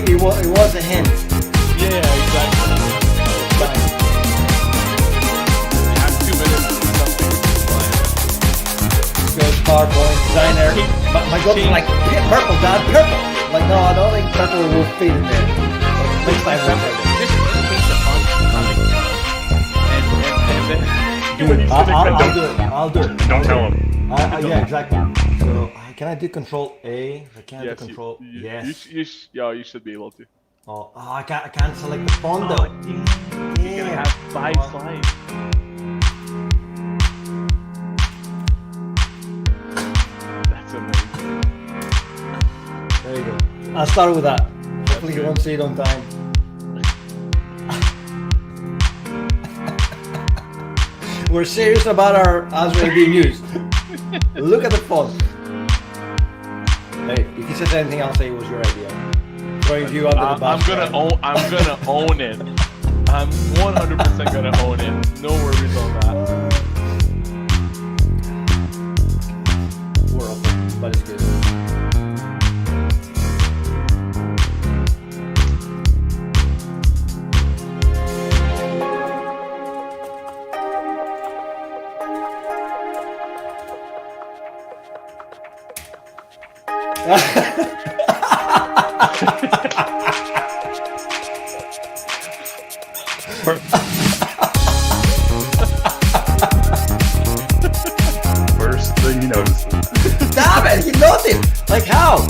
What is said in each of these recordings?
it was a hint. Yeah, exactly. Fine. You have 2 minutes to do something. Good PowerPoint designer. My girlfriend's like, get purple, Dad, purple. Like, no, I don't think purple will fit in there. Next time, purple. Just indicate the font coming. And then I'll do it. Don't tell him. Yeah, exactly. So, can I do Control A? I can't do Control. Yes. You should be able to. Oh, I can't select the font though. You're gonna have 5 slides. That's amazing. There you go. I'll start with that. Hopefully you won't see it on time. We're serious about our Azure being used. Look at the font. Hey, if he says anything, I'll say it was your idea. Throwing you under the bus. I'm gonna own it. I'm 100% gonna own it. No worries on that. We're open, but it's good. First thing he notices. Damn it! He knows it! Like how?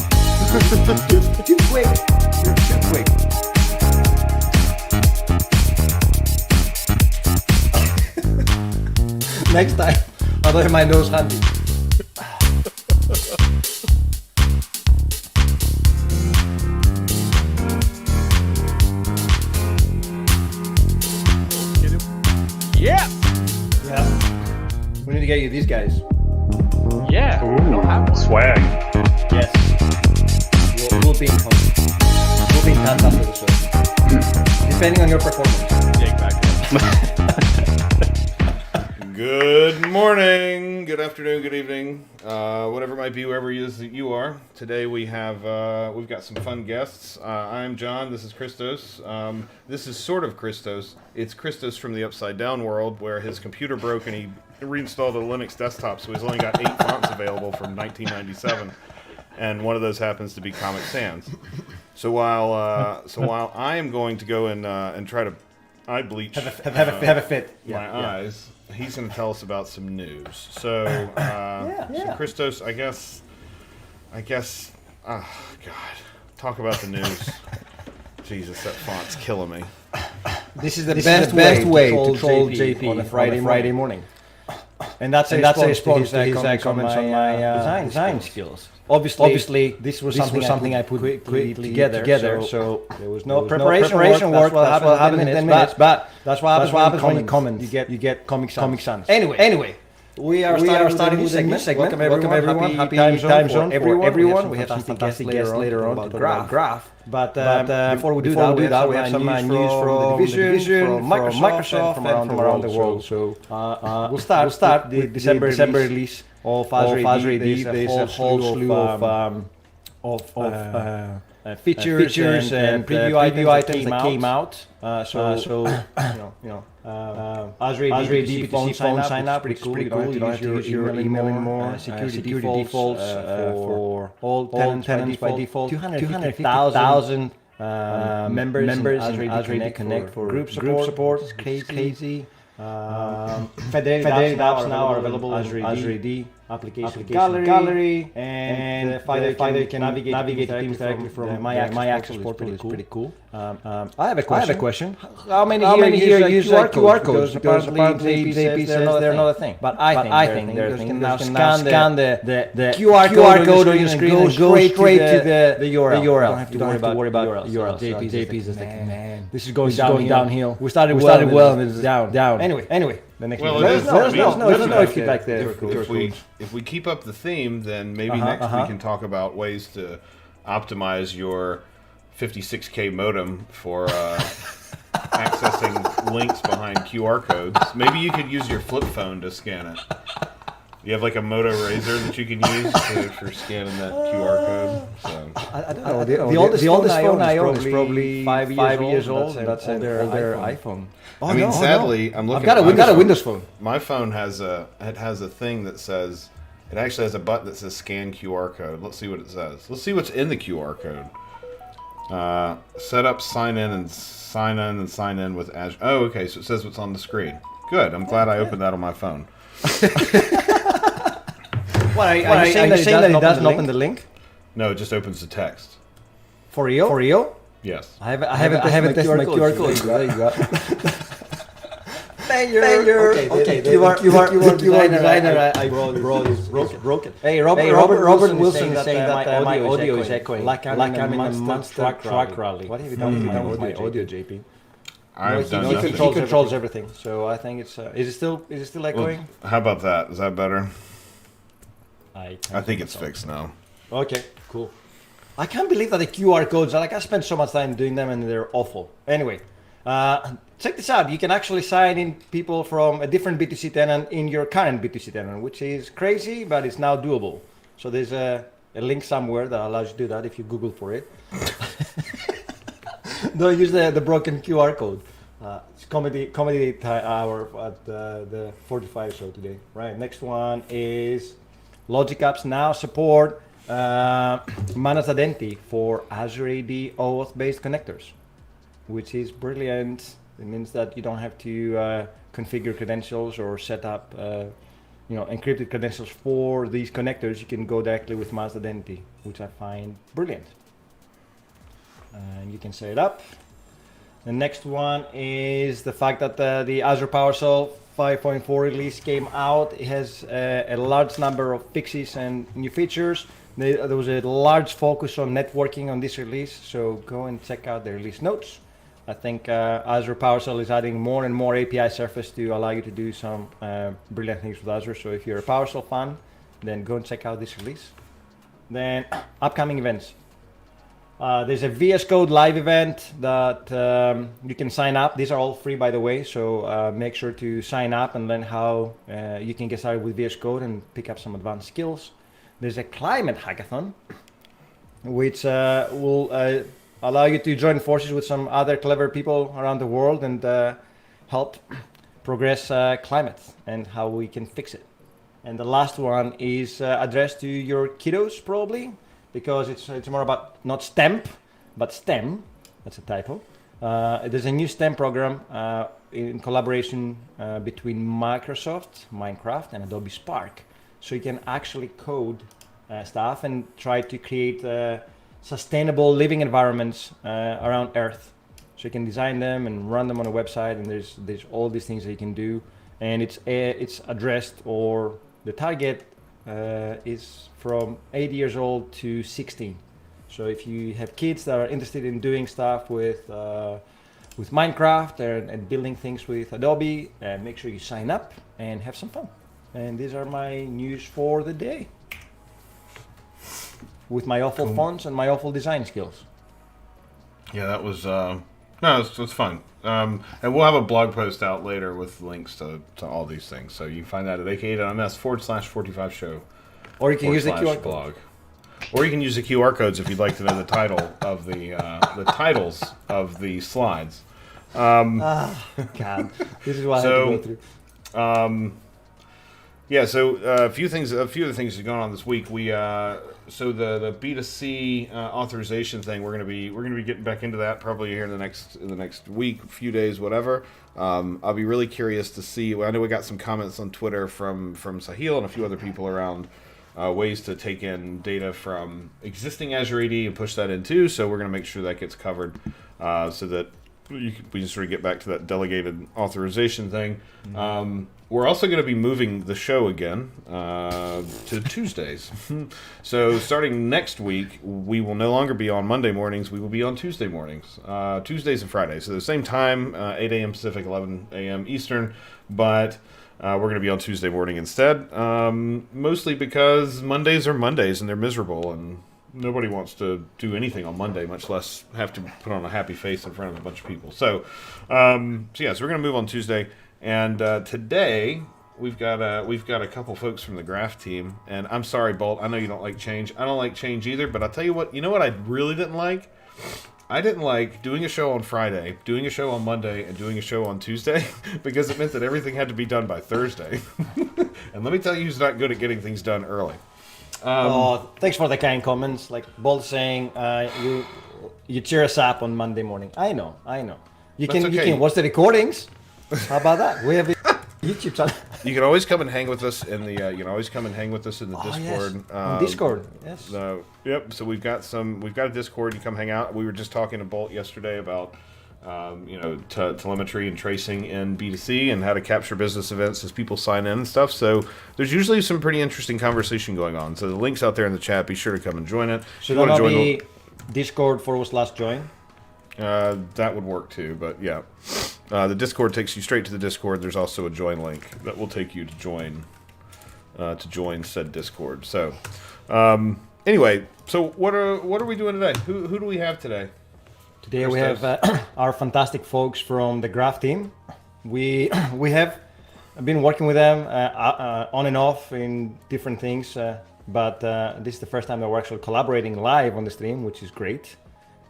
Too quick. You're too quick. Next time, I'll have my nose handy. Yeah. We need to get you these guys. Yeah. I don't have one. Swag. Yes. We'll be in contact. We'll be in contact after the show. Depending on your performance. Yeah, exactly. Good morning, good afternoon, good evening, whatever it might be, wherever it is that you are. Today we've got some fun guests. I'm John. This is Christos. This is sort of Christos. It's Christos from the Upside Down world, where his computer broke and he reinstalled a Linux desktop, so he's only got 8 fonts available from 1997, and one of those happens to be Comic Sans. So while I am going to go and try to eye bleach Have a fit. my eyes. He's going to tell us about some news. So, so Christos, I guess, oh God, talk about the news. Jesus, that font's killing me. This is the best way to troll JP on a Friday morning. And that's a response to his comments on my design skills. Obviously, this was something I put together, so there was no preparation work. That's what happened in 10 minutes, but that's what happens when you comment. You get Comic Sans. Anyway, we are starting with a new segment. Welcome everyone. Happy time zone for everyone. We have some fantastic guests later on to graph. But before we do that, we have some news from the division, from Microsoft, and from around the world. So we'll start the December release of Azure AD. There's a whole slew of features and preview items that came out. Azure AD B2C phone sign up, pretty cool. You don't have to use your email anymore. Security defaults for all tenants by default. 250,000 members Azure AD Connect for group support. Crazy. Federated apps now are available in Azure AD. Application gallery and the fact you can navigate teams directly from my access portal is pretty cool. I have a question. How many here use QR codes? Because apparently JP says they're not a thing. But I think they're a thing. You can now scan the QR code on your screen and go straight to the URL. You don't have to worry about URL. JP is just like, man, this is going downhill. We started well and it's down. Anyway. Let us know if you'd like the if we keep up the theme, then maybe next we can talk about ways to optimize your 56K modem for accessing links behind QR codes. Maybe you could use your flip phone to scan it. You have like a Moto Razr that you can use for scanning that QR code. So. I don't know. The oldest phone I own is probably 5 years old. That's an older iPhone. I mean, sadly, I'm looking. I've got a Windows phone. My phone has a thing that says, it actually has a button that says scan QR code. Let's see what it says. Let's see what's in the QR code. Set up, sign in with Azure. Oh, okay. So it says what's on the screen. Good. I'm glad I opened that on my phone. Are you saying that it doesn't open the link? No, it just opens the text. For real? For real? Yes. I haven't tested my QR code. There you go. Failure. Okay. The QR designer I brought is broken. Hey, Robert Wilson is saying that my audio is echoing. Like I'm in a monster truck rally. What have you done with my audio, JP? I've done He nothing. controls everything. So I think it's. Is it still echoing? Well, how about that? Is that better? I think it's fixed now. Okay, cool. I can't believe that the QR codes, like I spent so much time doing them and they're awful. Anyway, check this out. You can actually sign in people from a different B2C tenant in your current B2C tenant, which is crazy, but it's now doable. So there's a link somewhere that allows you to do that if you Google for it. Don't use the broken QR code. It's comedy hour at the 45 show today. Right, next one is Logic Apps now support managed identity for Azure AD OAuth-based connectors, which is brilliant. It means that you don't have to configure credentials or set up encrypted credentials for these connectors. You can go directly with managed identity, which I find brilliant. And you can set it up. The next one is the fact that the Azure PowerShell 5.4 release came out. It has a large number of fixes and new features. There was a large focus on networking on this release, so go and check out the release notes. I think Azure PowerShell is adding more and more API surface to allow you to do some brilliant things with Azure. So if you're a PowerShell fan, then go and check out this release. Then upcoming events. There's a VS Code live event that you can sign up. These are all free, by the way, so make sure to sign up and learn how you can get started with VS Code and pick up some advanced skills. There's a climate hackathon, which will allow you to join forces with some other clever people around the world and help progress climate and how we can fix it. And the last one is addressed to your kiddos, probably, because it's more about not STEM, but STEM. That's a typo. There's a new STEM program in collaboration between Microsoft, Minecraft, and Adobe Spark. So you can actually code stuff and try to create sustainable living environments around Earth. So you can design them and run them on a website, and there's all these things that you can do. And it's addressed, or the target is from 8 years old to 16. So if you have kids that are interested in doing stuff with Minecraft and building things with Adobe, make sure you sign up and have some fun. And these are my news for the day, with my awful fonts and my awful design skills. Yeah, that was it's fun. And we'll have a blog post out later with links to all these things. So you can find that at aka.ms/45 show. Or you can use the QR blog. Or you can use the QR codes if you'd like to know the title of the titles of the slides. God, this is what I have to go through. Yeah, so a few of the things that have gone on this week. So the B2C authorization thing, we're gonna be getting back into that probably here in the next week, few days, whatever. I'll be really curious to see. I know we got some comments on Twitter from Sahil and a few other people around ways to take in data from existing Azure AD and push that in too. So we're gonna make sure that gets covered so that we can sort of get back to that delegated authorization thing. Mm-hmm. We're also going to be moving the show again to Tuesdays. So starting next week, we will no longer be on Monday mornings. We will be on Tuesday mornings, Tuesdays and Fridays. So the same time, 8 a.m. Pacific, 11 a.m. Eastern, but we're going to be on Tuesday morning instead, mostly because Mondays are Mondays and they're miserable, and nobody wants to do anything on Monday, much less have to put on a happy face in front of a bunch of people. So, so we're going to move on Tuesday. And today, we've got a couple folks from the Graph team, and I'm sorry, Bolt. I know you don't like change. I don't like change either. But I'll tell you what. You know what I really didn't like? I didn't like doing a show on Friday, doing a show on Monday, and doing a show on Tuesday because it meant that everything had to be done by Thursday. And let me tell you who's not good at getting things done early. Thanks for the kind comments. Like Bolt saying, you cheer us up on Monday morning. I know. You can watch the recordings. How about that? We have a YouTube channel. You can always come and hang with us in the. You can always come and hang with us in the Discord. Yes. On Discord, yes. Yep. So we've got a Discord. You come hang out. We were just talking to Bolt yesterday about, telemetry and tracing in B2C and how to capture business events as people sign in and stuff. So there's usually some pretty interesting conversation going on. So the link's out there in the chat. Be sure to come and join it. Should that be Discord/join? That would work too, but yeah. The Discord takes you straight to the Discord. There's also a join link that will take you to join said Discord. So, anyway, so what are we doing today? Who do we have today? Today we have our fantastic folks from the Graph team. We have been working with them on and off in different things, but this is the first time that we're actually collaborating live on the stream, which is great.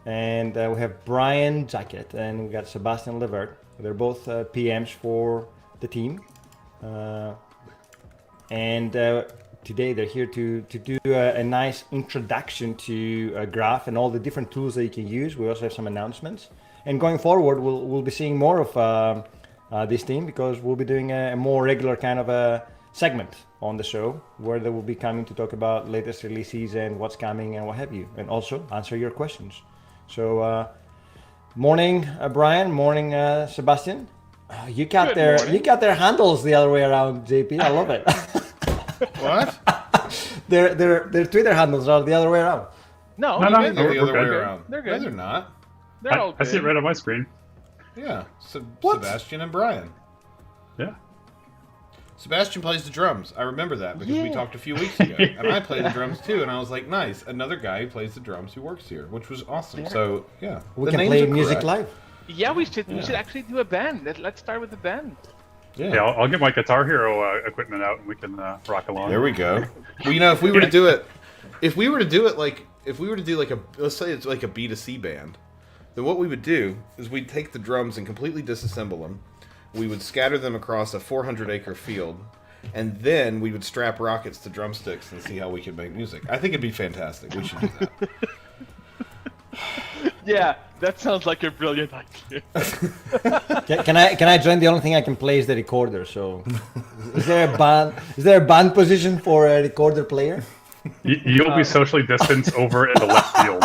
And we have Brian Jacket and we got Sebastian Levert. They're both PMs for the team. And today they're here to do a nice introduction to Graph and all the different tools that you can use. We also have some announcements. And going forward, we'll be seeing more of this team because we'll be doing a more regular kind of a segment on the show where they will be coming to talk about latest releases and what's coming and what have you. And also answer your questions. So, morning, Brian. Morning, Sebastian. You got their handles the other way around, JP. I love it. What? Their Twitter handles are the other way around. No, They're they're the other way good. around. They're good. No, they're not. They're all I good. see it right on my screen. Yeah. What? Sebastian and Brian. Yeah. Sebastian plays the drums. I remember that because we talked a few weeks ago, and I play the drums too. And I was like, "Nice, another guy who plays the drums who works here," which was awesome. Yeah. So yeah, We the can names play are music correct. live. Yeah, we should actually do a band. Let's start with the band. Yeah, I'll get my Guitar Hero equipment out and we can rock along. There we go. Well, if we were to do it, like let's say it's like a B2C band, then what we would do is we'd take the drums and completely disassemble them. We would scatter them across a 400-acre field, and then we would strap rockets to drumsticks and see how we could make music. I think it'd be fantastic. We should do that. Yeah, that sounds like a brilliant idea. Can I join? The only thing I can play is the recorder. So, is there a band position for a recorder player? You'll be socially distanced over in the left field.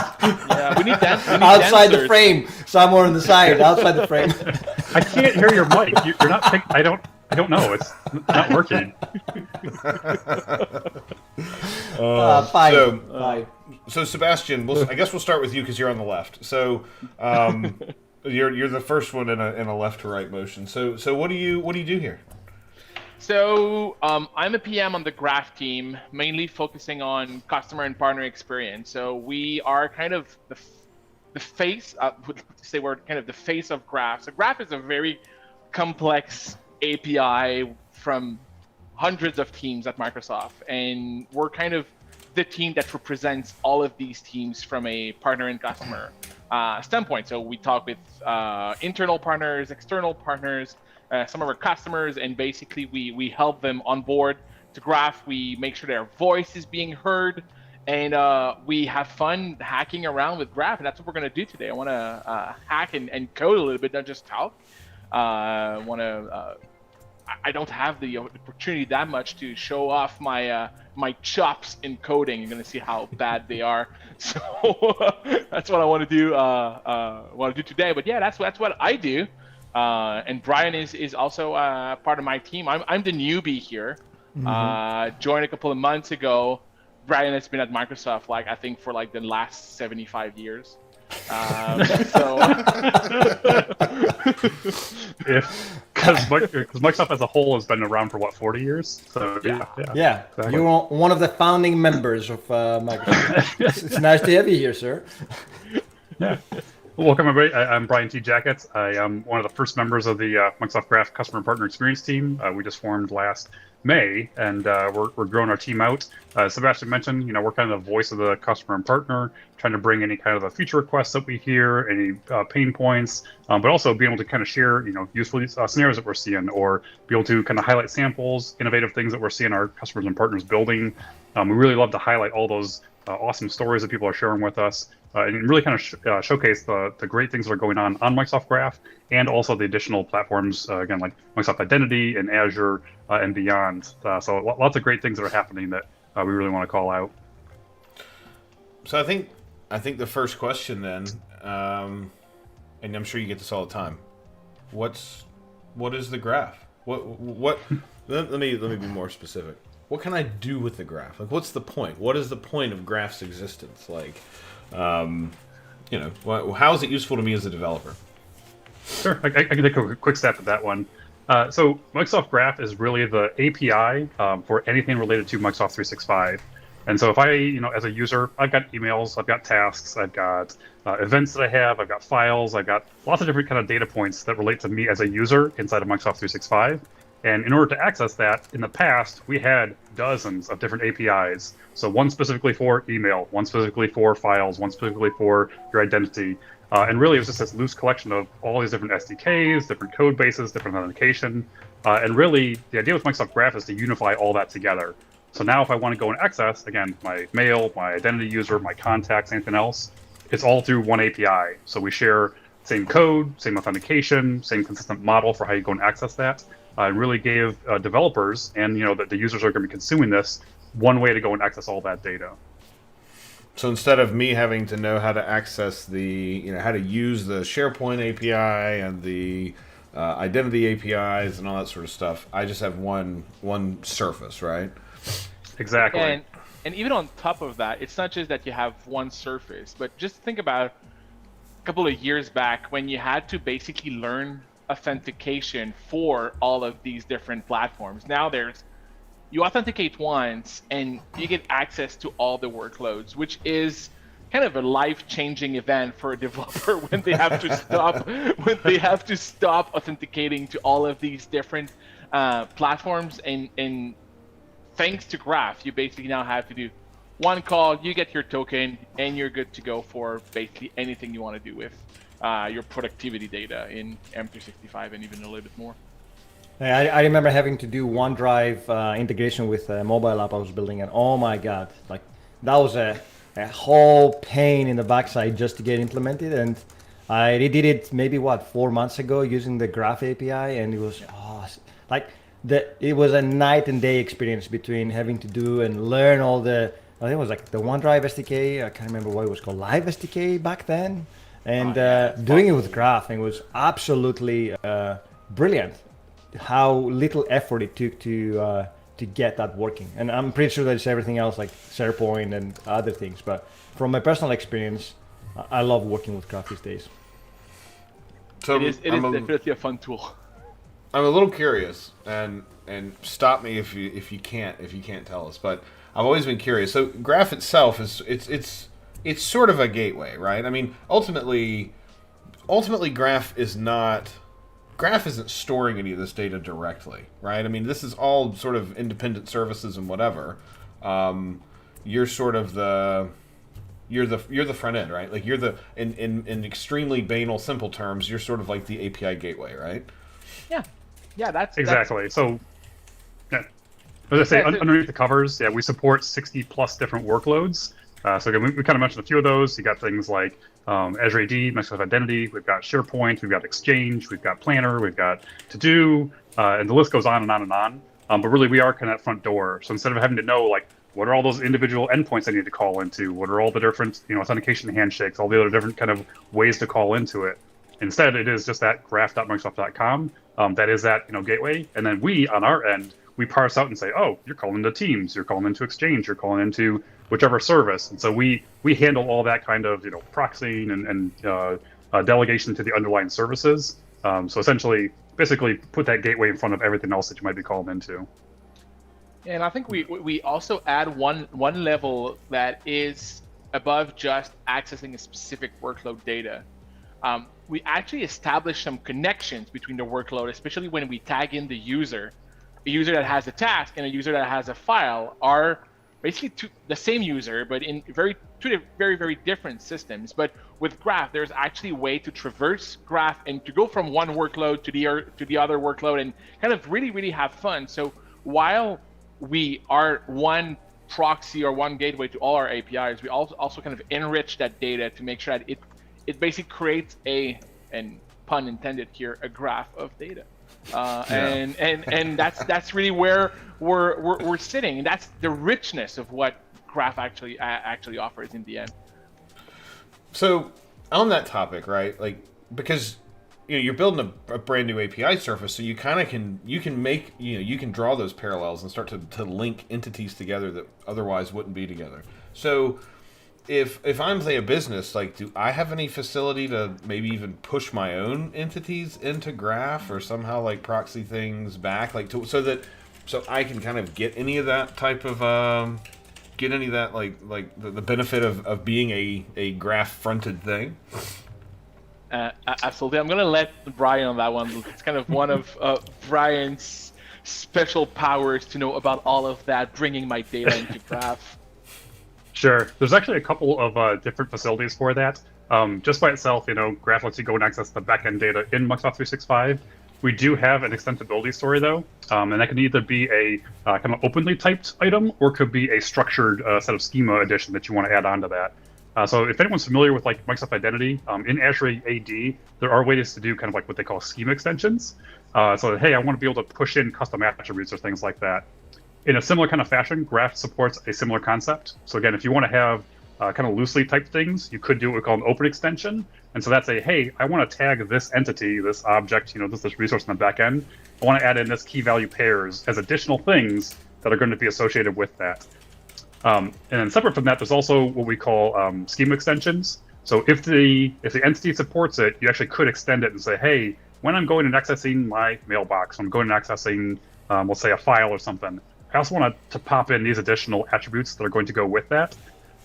Yeah, we need Outside the dancers. frame, somewhere on the side, outside the frame. I can't hear your mic. You're not. I don't know. It's not working. Fine. So Sebastian, I guess we'll start with you because you're on the left. So you're the first one in a left to right motion. So what do you do here? So I'm a PM on the Graph team, mainly focusing on customer and partner experience. So we are kind of the face. We're kind of the face of Graph. So Graph is a very complex API from hundreds of teams at Microsoft, and we're kind of the team that represents all of these teams from a partner and customer standpoint. So we talk with internal partners, external partners, some of our customers, and basically we help them on board to Graph. We make sure their voice is being heard, and we have fun hacking around with Graph, and that's what we're going to do today. I want to hack and code a little bit, not just talk. I don't have the opportunity that much to show off my my chops in coding. You're going to see how bad they are. So that's what I want to do today. But yeah, that's what I do. And Brian is also part of my team. I'm the newbie here. Joined a couple of months ago. Brian has been at Microsoft I think for the last 75 years. Because Microsoft as a whole has been around for 40 years. So yeah. Exactly. You're one of the founding members of Microsoft. It's nice to have you here, sir. Yeah. Welcome, everybody. I'm Brian T. Jackett. I am one of the first members of the Microsoft Graph Customer and Partner Experience team. We just formed last May, and we're growing our team out. Sebastian mentioned, we're kind of the voice of the customer and partner, trying to bring any kind of the feature requests that we hear, any pain points, but also being able to kind of share, useful scenarios that we're seeing, or be able to kind of highlight samples, innovative things that we're seeing our customers and partners building. We really love to highlight all those awesome stories that people are sharing with us, and really kind of showcase the great things that are going on Microsoft Graph, and also the additional platforms, again, like Microsoft Identity and Azure and beyond. So lots of great things that are happening that we really want to call out. So I think the first question then, and I'm sure you get this all the time, what is the graph? What? Let me be more specific. What can I do with the graph? Like, what's the point? What is the point of Graph's existence? Like, how is it useful to me as a developer? Sure, I can take a quick step at that one. So Microsoft Graph is really the API for anything related to Microsoft 365. And so if I, as a user, I've got emails, I've got tasks, I've got events that I have, I've got files, I've got lots of different kind of data points that relate to me as a user inside of Microsoft 365. And in order to access that, in the past, we had dozens of different APIs. So one specifically for email, one specifically for files, one specifically for your identity. And really, it was just this loose collection of all these different SDKs, different code bases, different authentication. And really, the idea with Microsoft Graph is to unify all that together. So now if I want to go and access, again, my mail, my identity user, my contacts, anything else, it's all through one API. So we share same code, same authentication, same consistent model for how you go and access that. And really gave developers and the users are going to be consuming this one way to go and access all that data. So instead of me having to know how to access how to use the SharePoint API and the identity APIs and all that sort of stuff, I just have one surface, right? Exactly. And even on top of that, it's not just that you have one surface, but just think about a couple of years back when you had to basically learn authentication for all of these different platforms. Now you authenticate once and you get access to all the workloads, which is kind of a life-changing event for a developer when they have to stop authenticating to all of these different platforms. And thanks to Graph, you basically now have to do one call, you get your token, and you're good to go for basically anything you want to do with your productivity data in M365 and even a little bit more. I remember having to do OneDrive integration with a mobile app I was building, and oh my god, like that was a whole pain in the backside just to get implemented. And I redid it maybe 4 months ago using the Graph API, and it was it was a night and day experience between having to do and learn all the, I think it was like the OneDrive SDK, I can't remember what it was called, Live SDK back then. And doing it with Graph, and it was absolutely brilliant how little effort it took to get that working. And I'm pretty sure there's everything else like SharePoint and other things, but from my personal experience, I love working with Graph these days. So it is definitely a fun tool. I'm a little curious, and stop me if you can't tell us, but I've always been curious. So Graph itself it's sort of a gateway, right? I mean, ultimately, Graph isn't storing any of this data directly, right? I mean, this is all sort of independent services and whatever. You're sort of you're the front end, right? Like you're in extremely banal, simple terms, you're sort of like the API gateway, right? Yeah, that's exactly. So, yeah, as I say, underneath the covers, we support 60 plus different workloads. So again, we kind of mentioned a few of those. You got things like Azure AD, Microsoft Identity, we've got SharePoint, we've got Exchange, we've got Planner, we've got To-Do, and the list goes on and on and on. But really, we are kind of that front door. So instead of having to know, like, what are all those individual endpoints I need to call into? What are all the different, authentication handshakes, all the other different kind of ways to call into it? Instead, it is just that graph.microsoft.com. That is that, gateway. And then we, on our end, we parse out and say, oh, you're calling into Teams, you're calling into Exchange, you're calling into whichever service. And so we handle all that kind of, proxying and delegation to the underlying services. So essentially, basically put that gateway in front of everything else that you might be called into. And I think we also add one level that is above just accessing a specific workload data. we actually establish some connections between the workload, especially when we tag in the user. A user that has a task and a user that has a file are basically the same user, but in two very, very different systems. But with Graph, there's actually a way to traverse Graph and to go from one workload to the other workload and kind of really, really have fun. So while we are one proxy or one gateway to all our APIs, we also kind of enrich that data to make sure that it basically creates and pun intended here, a graph of data. And that's really where we're sitting. And that's the richness of what Graph actually offers in the end. So on that topic, right? Like, because you're building a brand new API surface, so you kind of can draw those parallels and start to link entities together that otherwise wouldn't be together. So if I'm, say, a business, like, do I have any facility to maybe even push my own entities into Graph or somehow like proxy things back, like so I can kind of get any of that type of like the benefit of being a Graph fronted thing? Absolutely. I'm gonna let Brian on that one. It's kind of one of Brian's special powers to know about all of that, bringing my data into Graph. Sure. There's actually a couple of different facilities for that. Just by itself, Graph lets you go and access the backend data in Microsoft 365. We do have an extensibility story, though, and that can either be a kind of openly typed item or could be a structured set of schema addition that you want to add on to that. So if anyone's familiar with like Microsoft Identity, in Azure AD, there are ways to do kind of like what they call schema extensions. So hey, I want to be able to push in custom attributes or things like that. In a similar kind of fashion, Graph supports a similar concept. So again, if you want to have kind of loosely typed things, you could do what we call an open extension. And so that's hey, I want to tag this entity, this object, this resource in the back end. I want to add in this key value pairs as additional things that are going to be associated with that. And then separate from that, there's also what we call schema extensions. So if the entity supports it, you actually could extend it and say, hey, when I'm going and accessing my mailbox, when I'm going and accessing, let's say, a file or something, I also want to pop in these additional attributes that are going to go with that.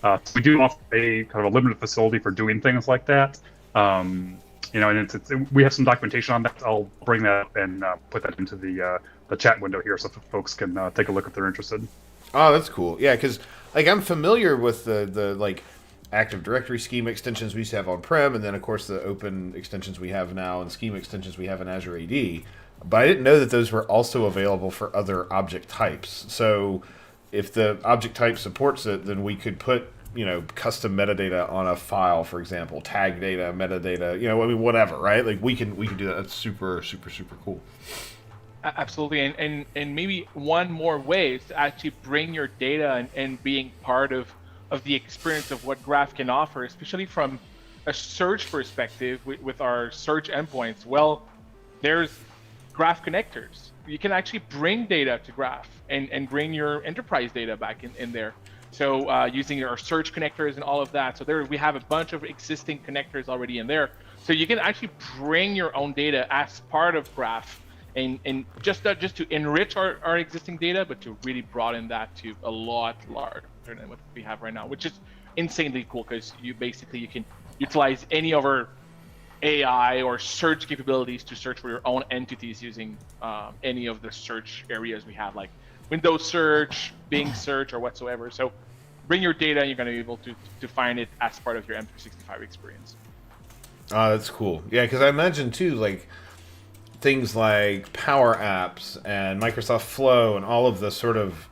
So we do offer a kind of a limited facility for doing things like that. And we have some documentation on that. I'll bring that up and put that into the chat window here so folks can take a look if they're interested. Oh, that's cool. Yeah, because like I'm familiar with the like Active Directory schema extensions we used to have on-prem, and then of course the open extensions we have now and schema extensions we have in Azure AD. But I didn't know that those were also available for other object types. So if the object type supports it, then we could put custom metadata on a file, for example, tag data, metadata, whatever, right? Like we can do that. That's super, super, super cool. Absolutely, and maybe one more way is to actually bring your data and being part of the experience of what Graph can offer, especially from a search perspective with our search endpoints. Well, there's Graph connectors. You can actually bring data to Graph and bring your enterprise data back in there. So using our search connectors and all of that. So there we have a bunch of existing connectors already in there. So you can actually bring your own data as part of Graph and just to enrich our existing data, but to really broaden that to a lot larger than what we have right now, which is insanely cool because you can utilize any of our AI or search capabilities to search for your own entities using any of the search areas we have, like Windows search, Bing search, or whatsoever. So bring your data and you're going to be able to find it as part of your M365 experience. Oh, that's cool. Yeah, because I imagine too, like things like Power Apps and Microsoft Flow and all of the sort of,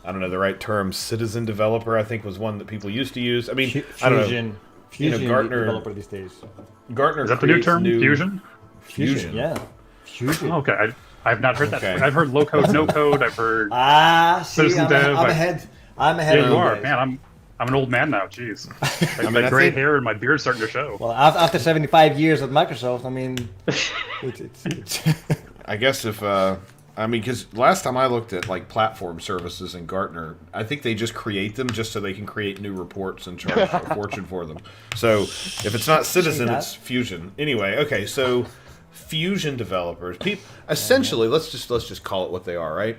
I don't know the right term, citizen developer, I think was one that people used to use. I mean, Fusion, I don't know. Fusion Gartner developer these days. Gartner Is that the new term? Fusion? Fusion. Yeah. Fusion. Oh, okay. I've not heard Okay. that. I've heard low code, no code. I've heard citizen I'm dev. ahead. I'm ahead Yeah, of you you are. guys. Man, I'm an old man now. Jeez. I mean, got gray hair and my beard's starting to show. Well, after 75 years at Microsoft, I mean, it's I guess because last time I looked at like platform services in Gartner, I think they just create them just so they can create new reports and charge a fortune for them. So if it's not Citizen, it's Fusion. Anyway, okay, so Fusion developers, essentially, let's just call it what they are, right?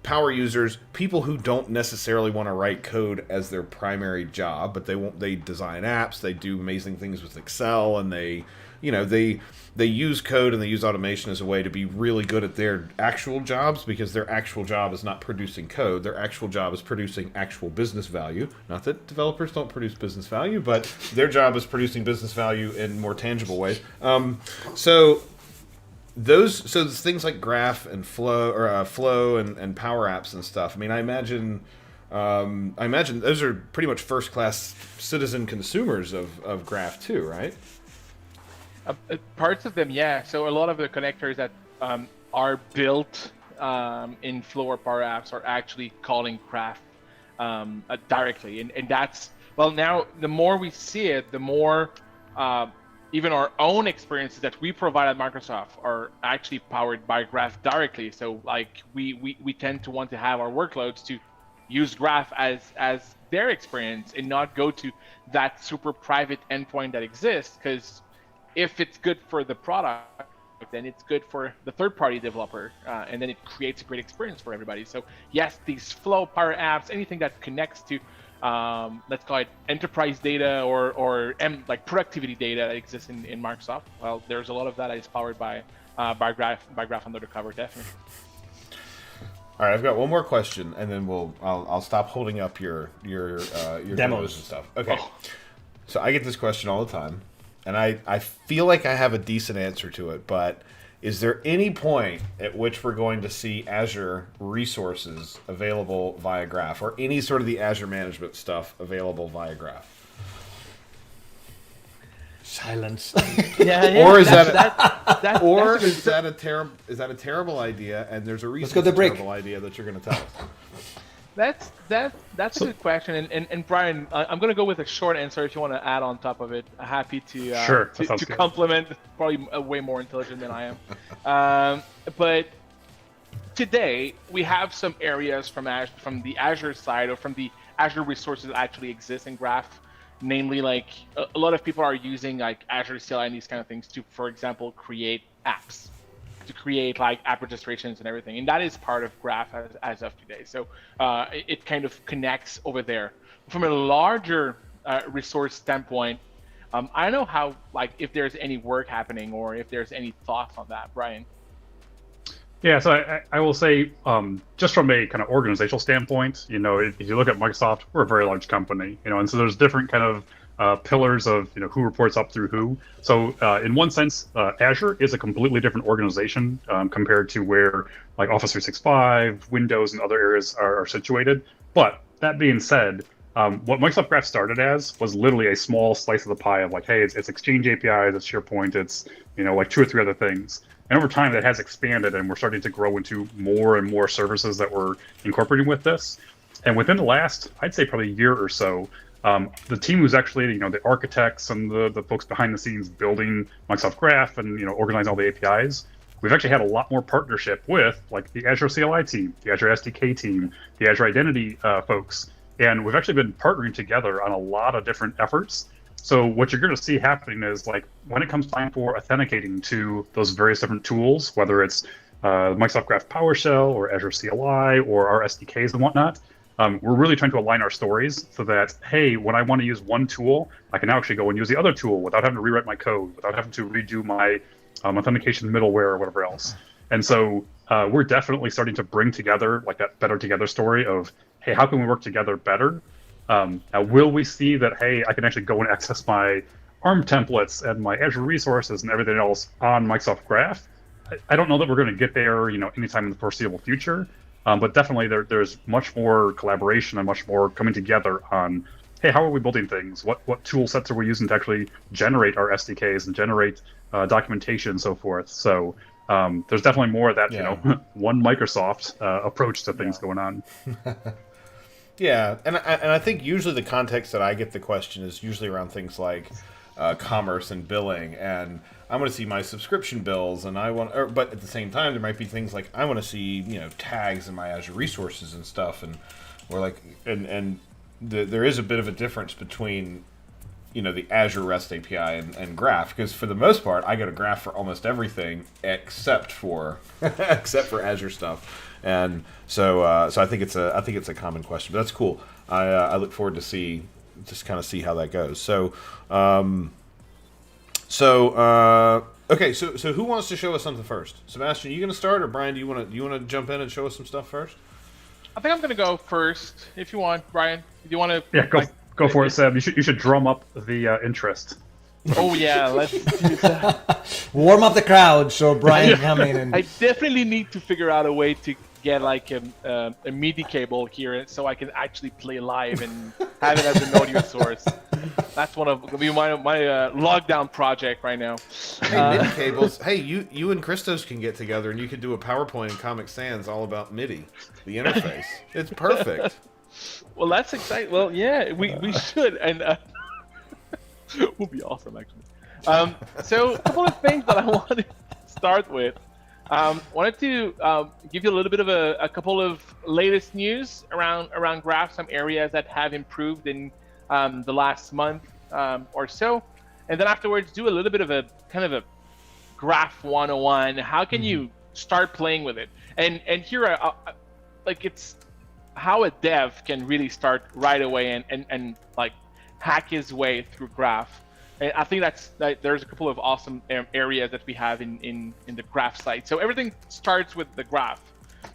power users, people who don't necessarily want to write code as their primary job, but they design apps, they do amazing things with Excel, and they use code and they use automation as a way to be really good at their actual jobs, because their actual job is not producing code. Their actual job is producing actual business value. Not that developers don't produce business value, but their job is producing business value in more tangible ways. So things like Graph and Flow and Power Apps and stuff. I mean, I imagine those are pretty much first class citizen consumers of Graph too, right? Parts of them, yeah. So a lot of the connectors that are built in Flow or Power Apps are actually calling Graph directly, and that's, well, now the more we see it, the more even our own experiences that we provide at Microsoft are actually powered by Graph directly. So like we tend to want to have our workloads to use Graph as their experience and not go to that super private endpoint that exists, because if it's good for the product, then it's good for the third-party developer, and then it creates a great experience for everybody. So yes, these Flow, Power Apps, anything that connects to let's call it enterprise data or like productivity data that exists in Microsoft. Well, there's a lot of that is powered by Graph under the cover, definitely. All right, I've got one more question, and then I'll stop holding up your demos and stuff. Okay, So I get this question all the time, and I feel like I have a decent answer to it, but is there any point at which we're going to see Azure resources available via Graph, or any sort of the Azure management stuff available via Graph? Silence. Yeah. Or is that a terrible idea? And there's a reason it's a terrible idea that you're going to tell us. That's a good question, and Brian, I'm going to go with a short answer. If you want to add on top of it, happy to to complement. Probably way more intelligent than I am. But today we have some areas from the Azure side, or from the Azure resources that actually exist in Graph. Namely, like a lot of people are using like Azure CLI and these kind of things to, for example, create apps, to create like app registrations and everything, and that is part of Graph as of today. So it kind of connects over there. From a larger resource standpoint, I don't know how, like, if there's any work happening or if there's any thoughts on that, Brian. Yeah, so I will say, just from a kind of organizational standpoint, if you look at Microsoft, we're a very large company, and so there's different kind of pillars of, who reports up through who. So in one sense, Azure is a completely different organization compared to where like Office 365, Windows, and other areas are situated. But that being said, what Microsoft Graph started as was literally a small slice of the pie of like, hey, it's Exchange APIs, it's SharePoint, it's like 2 or 3 other things. And over time, that has expanded, and we're starting to grow into more and more services that we're incorporating with this. And within the last, I'd say probably a year or so, the team who's actually, the architects and the folks behind the scenes building Microsoft Graph and, organizing all the APIs, we've actually had a lot more partnership with like the Azure CLI team, the Azure SDK team, the Azure Identity folks. And we've actually been partnering together on a lot of different efforts. So what you're going to see happening is, like, when it comes time for authenticating to those various different tools, whether it's Microsoft Graph PowerShell or Azure CLI or our SDKs and whatnot, we're really trying to align our stories so that, hey, when I want to use one tool, I can now actually go and use the other tool without having to rewrite my code, without having to redo my authentication middleware or whatever else. And so we're definitely starting to bring together like that better together story of, hey, how can we work together better? Now, will we see that, hey, I can actually go and access my ARM templates and my Azure resources and everything else on Microsoft Graph? I don't know that we're going to get there, anytime in the foreseeable future. But definitely there's much more collaboration and much more coming together on, hey, how are we building things? What tool sets are we using to actually generate our SDKs and generate documentation and so forth? So there's definitely more of that, one Microsoft approach to things going on. Yeah, and I think usually the context that I get the question is usually around things like commerce and billing, and I want to see my subscription bills, and but at the same time there might be things like I want to see tags in my Azure resources and stuff, and there is a bit of a difference between the Azure REST API and Graph, because for the most part, I go to Graph for almost everything except for Azure stuff. And so I think it's a common question, but that's cool. I look forward to see how that goes. So okay, so who wants to show us something first? Sebastian, you going to start, or Brian, do you want to jump in and show us some stuff first? I think I'm going to go first, if you want, Brian. Do you want to? Yeah, go for it, Seb. You should drum up the interest. Oh yeah, let's do that. Warm up the crowd so Brian can come in. And I definitely need to figure out a way to get like a MIDI cable here so I can actually play live and have it as an audio source. That's one of my lockdown project right now. Hey, MIDI cables. Hey, you and Christos can get together and you can do a PowerPoint in Comic Sans all about MIDI, the interface. It's perfect. Well, that's exciting. Well, yeah, we should, and would be awesome actually. So a couple of things that I wanted to start with. Wanted to give you a little bit of a couple of latest news around Graph, some areas that have improved in the last month or so, and then afterwards do a little bit of a kind of a Graph 101. How can you start playing with it? And here, like, it's how a dev can really start right away and like hack his way through Graph. And I think there's a couple of awesome areas that we have in the Graph site. So everything starts with the Graph.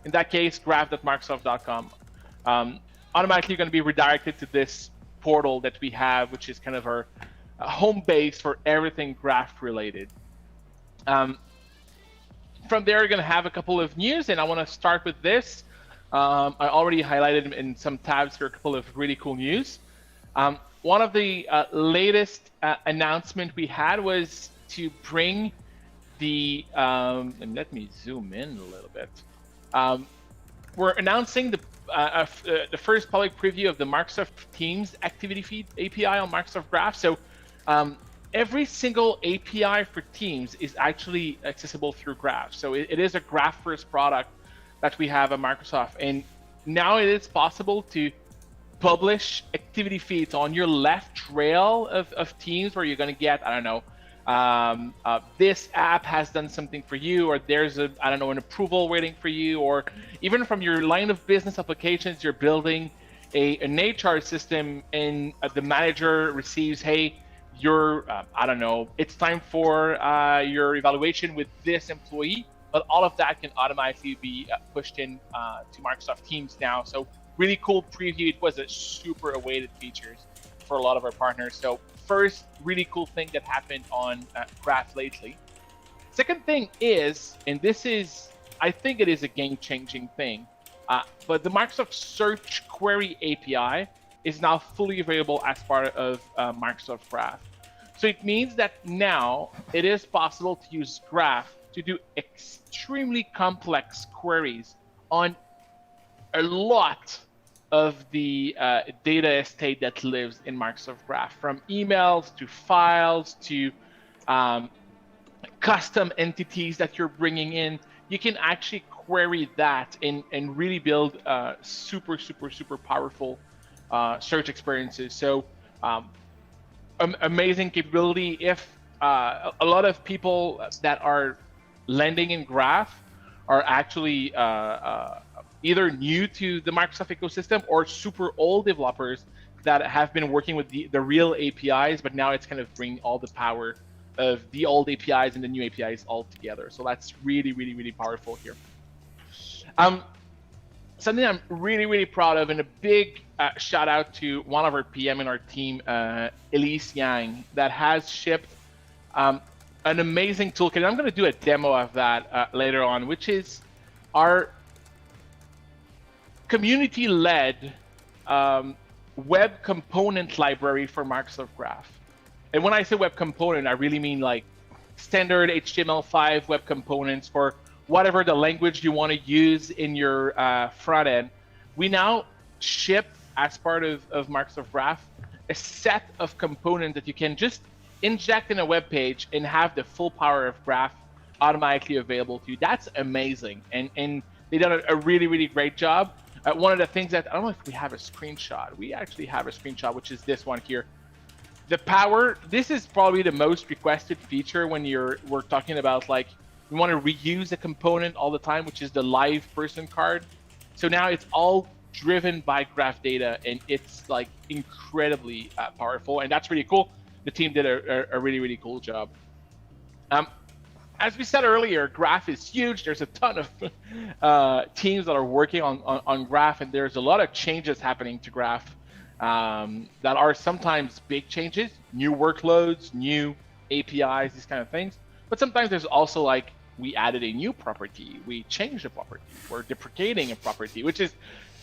In that case, graph.microsoft.com. Automatically going to be redirected to this portal that we have, which is kind of our home base for everything Graph related. From there, you're going to have a couple of news, and I want to start with this. I already highlighted in some tabs here a couple of really cool news. One of the latest announcement we had was to bring the, and let me zoom in a little bit. We're announcing the first public preview of the Microsoft Teams Activity Feed API on Microsoft Graph. So every single API for Teams is actually accessible through Graph. So it is a Graph-first product that we have at Microsoft. And now it is possible to publish activity feeds on your left rail of Teams, where you're going to get, I don't know, this app has done something for you, or there's an approval waiting for you, or even from your line of business applications, you're building an HR system, and the manager receives, hey, it's time for your evaluation with this employee, but all of that can automatically be pushed in to Microsoft Teams now. So really cool preview. It was a super awaited features for a lot of our partners. So first really cool thing that happened on Graph lately. Second thing is, and this is, I think it is a game-changing thing, but the Microsoft Search Query API is now fully available as part of Microsoft Graph. So it means that now it is possible to use Graph to do extremely complex queries on a lot of the data estate that lives in Microsoft Graph, from emails to files to custom entities that you're bringing in. You can actually query that and really build super powerful search experiences. So amazing capability. If a lot of people that are landing in Graph are actually either new to the Microsoft ecosystem or super old developers that have been working with the real APIs, but now it's kind of bringing all the power of the old APIs and the new APIs all together. So that's really powerful here. Something I'm really proud of, and a big shout out to one of our PM in our team, Elise Yang, that has shipped an amazing toolkit. I'm going to do a demo of that later on, which is our community-led web component library for Microsoft Graph. And when I say web component, I really mean like standard HTML5 web components for whatever the language you want to use in your front end. We now ship, as part of Microsoft Graph, a set of components that you can just inject in a web page and have the full power of Graph automatically available to you. That's amazing. And they done a really great job. One of the things that, I don't know if we have a screenshot. We actually have a screenshot, which is this one here. the power. This is probably the most requested feature when we're talking about like we want to reuse a component all the time, which is the live person card. So now it's all driven by graph data, and it's like incredibly powerful, and that's really cool. The team did a really, really cool job. As we said earlier, graph is huge. There's a ton of teams that are working on graph, and there's a lot of changes happening to graph that are sometimes big changes, new workloads, new APIs, these kind of things. But sometimes there's also like we added a new property, we changed a property, we're deprecating a property, which is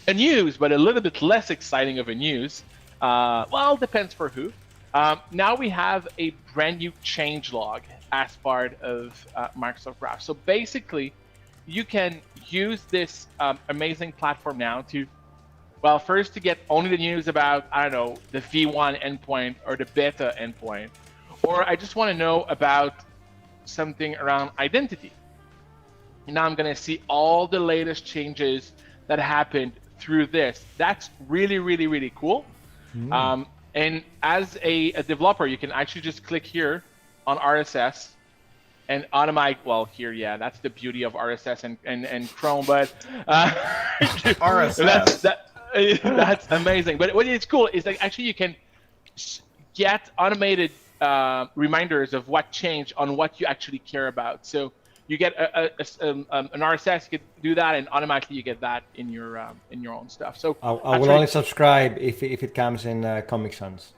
a news, but a little bit less exciting of a news. Well, depends for who. Now we have a brand new changelog as part of Microsoft Graph. So basically, you can use this amazing platform now to, well, first to get only the news about, I don't know, the V1 endpoint or the beta endpoint, or I just want to know about something around identity. Now I'm going to see all the latest changes that happened through this. That's really, really, really cool. And as a developer, you can actually just click here on RSS and automatic. Well, here, yeah, that's the beauty of RSS and Chrome, but RSS. That's amazing. But what is cool is that actually you can get automated reminders of what changed on what you actually care about. So you get an RSS, you can do that, and automatically you get that in your own stuff. So I will only subscribe if it comes in Comic Sans.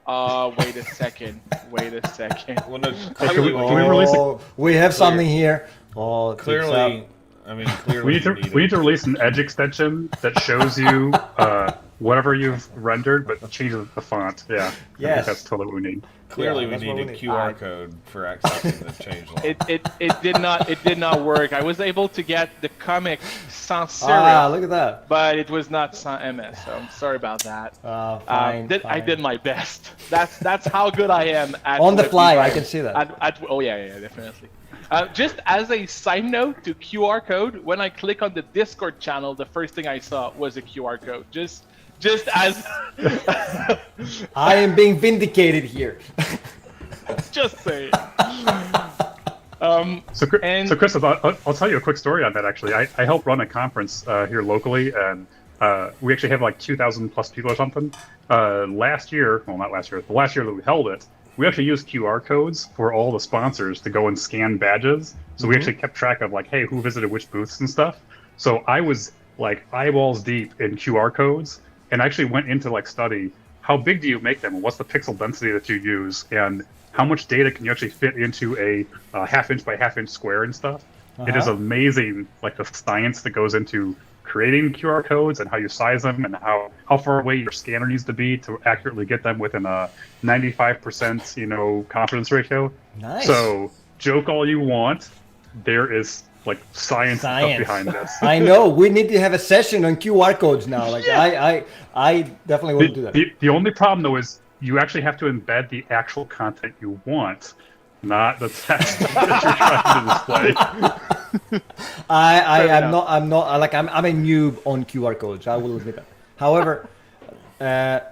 Wait a second. Well, no, Can we release it? We have something here. Oh, clearly, I mean, clearly We need to release an Edge extension that shows you whatever you've rendered, but changes the font. Yeah. I think that's totally what we need. Clearly, we need a QR code for accessing the changelog. It did not work. I was able to get the comic sans serif. Look at that. But it was not sans MS, so I'm sorry about that. Fine. I did my best. That's how good I am at on the fly. web I can see that. Oh yeah, definitely. Just as a side note to QR code, when I click on the Discord channel, the first thing I saw was a QR code. Just as I am being vindicated here. just saying. So Chris, I'll tell you a quick story on that. Actually, I helped run a conference here locally, and we actually have like 2,000 plus people or something. Last year, well, not last year, the last year that we held it, we actually used QR codes for all the sponsors to go and scan badges. So we actually kept track of like, hey, who visited which booths and stuff. So I was like eyeballs deep in QR codes, and I actually went into like study how big do you make them, and what's the pixel density that you use, and how much data can you actually fit into a half-inch by half-inch square and stuff. It is amazing, like the science that goes into creating QR codes and how you size them and how far away your scanner needs to be to accurately get them within a 95% confidence ratio. Nice. So joke all you want, there is like science stuff behind this. I know. We need to have a session on QR codes now. Like I definitely want to do that. The only problem though is you actually have to embed the actual content you want, not the text that you're trying to display. I'm not like I'm a noob on QR codes. I will admit that. However,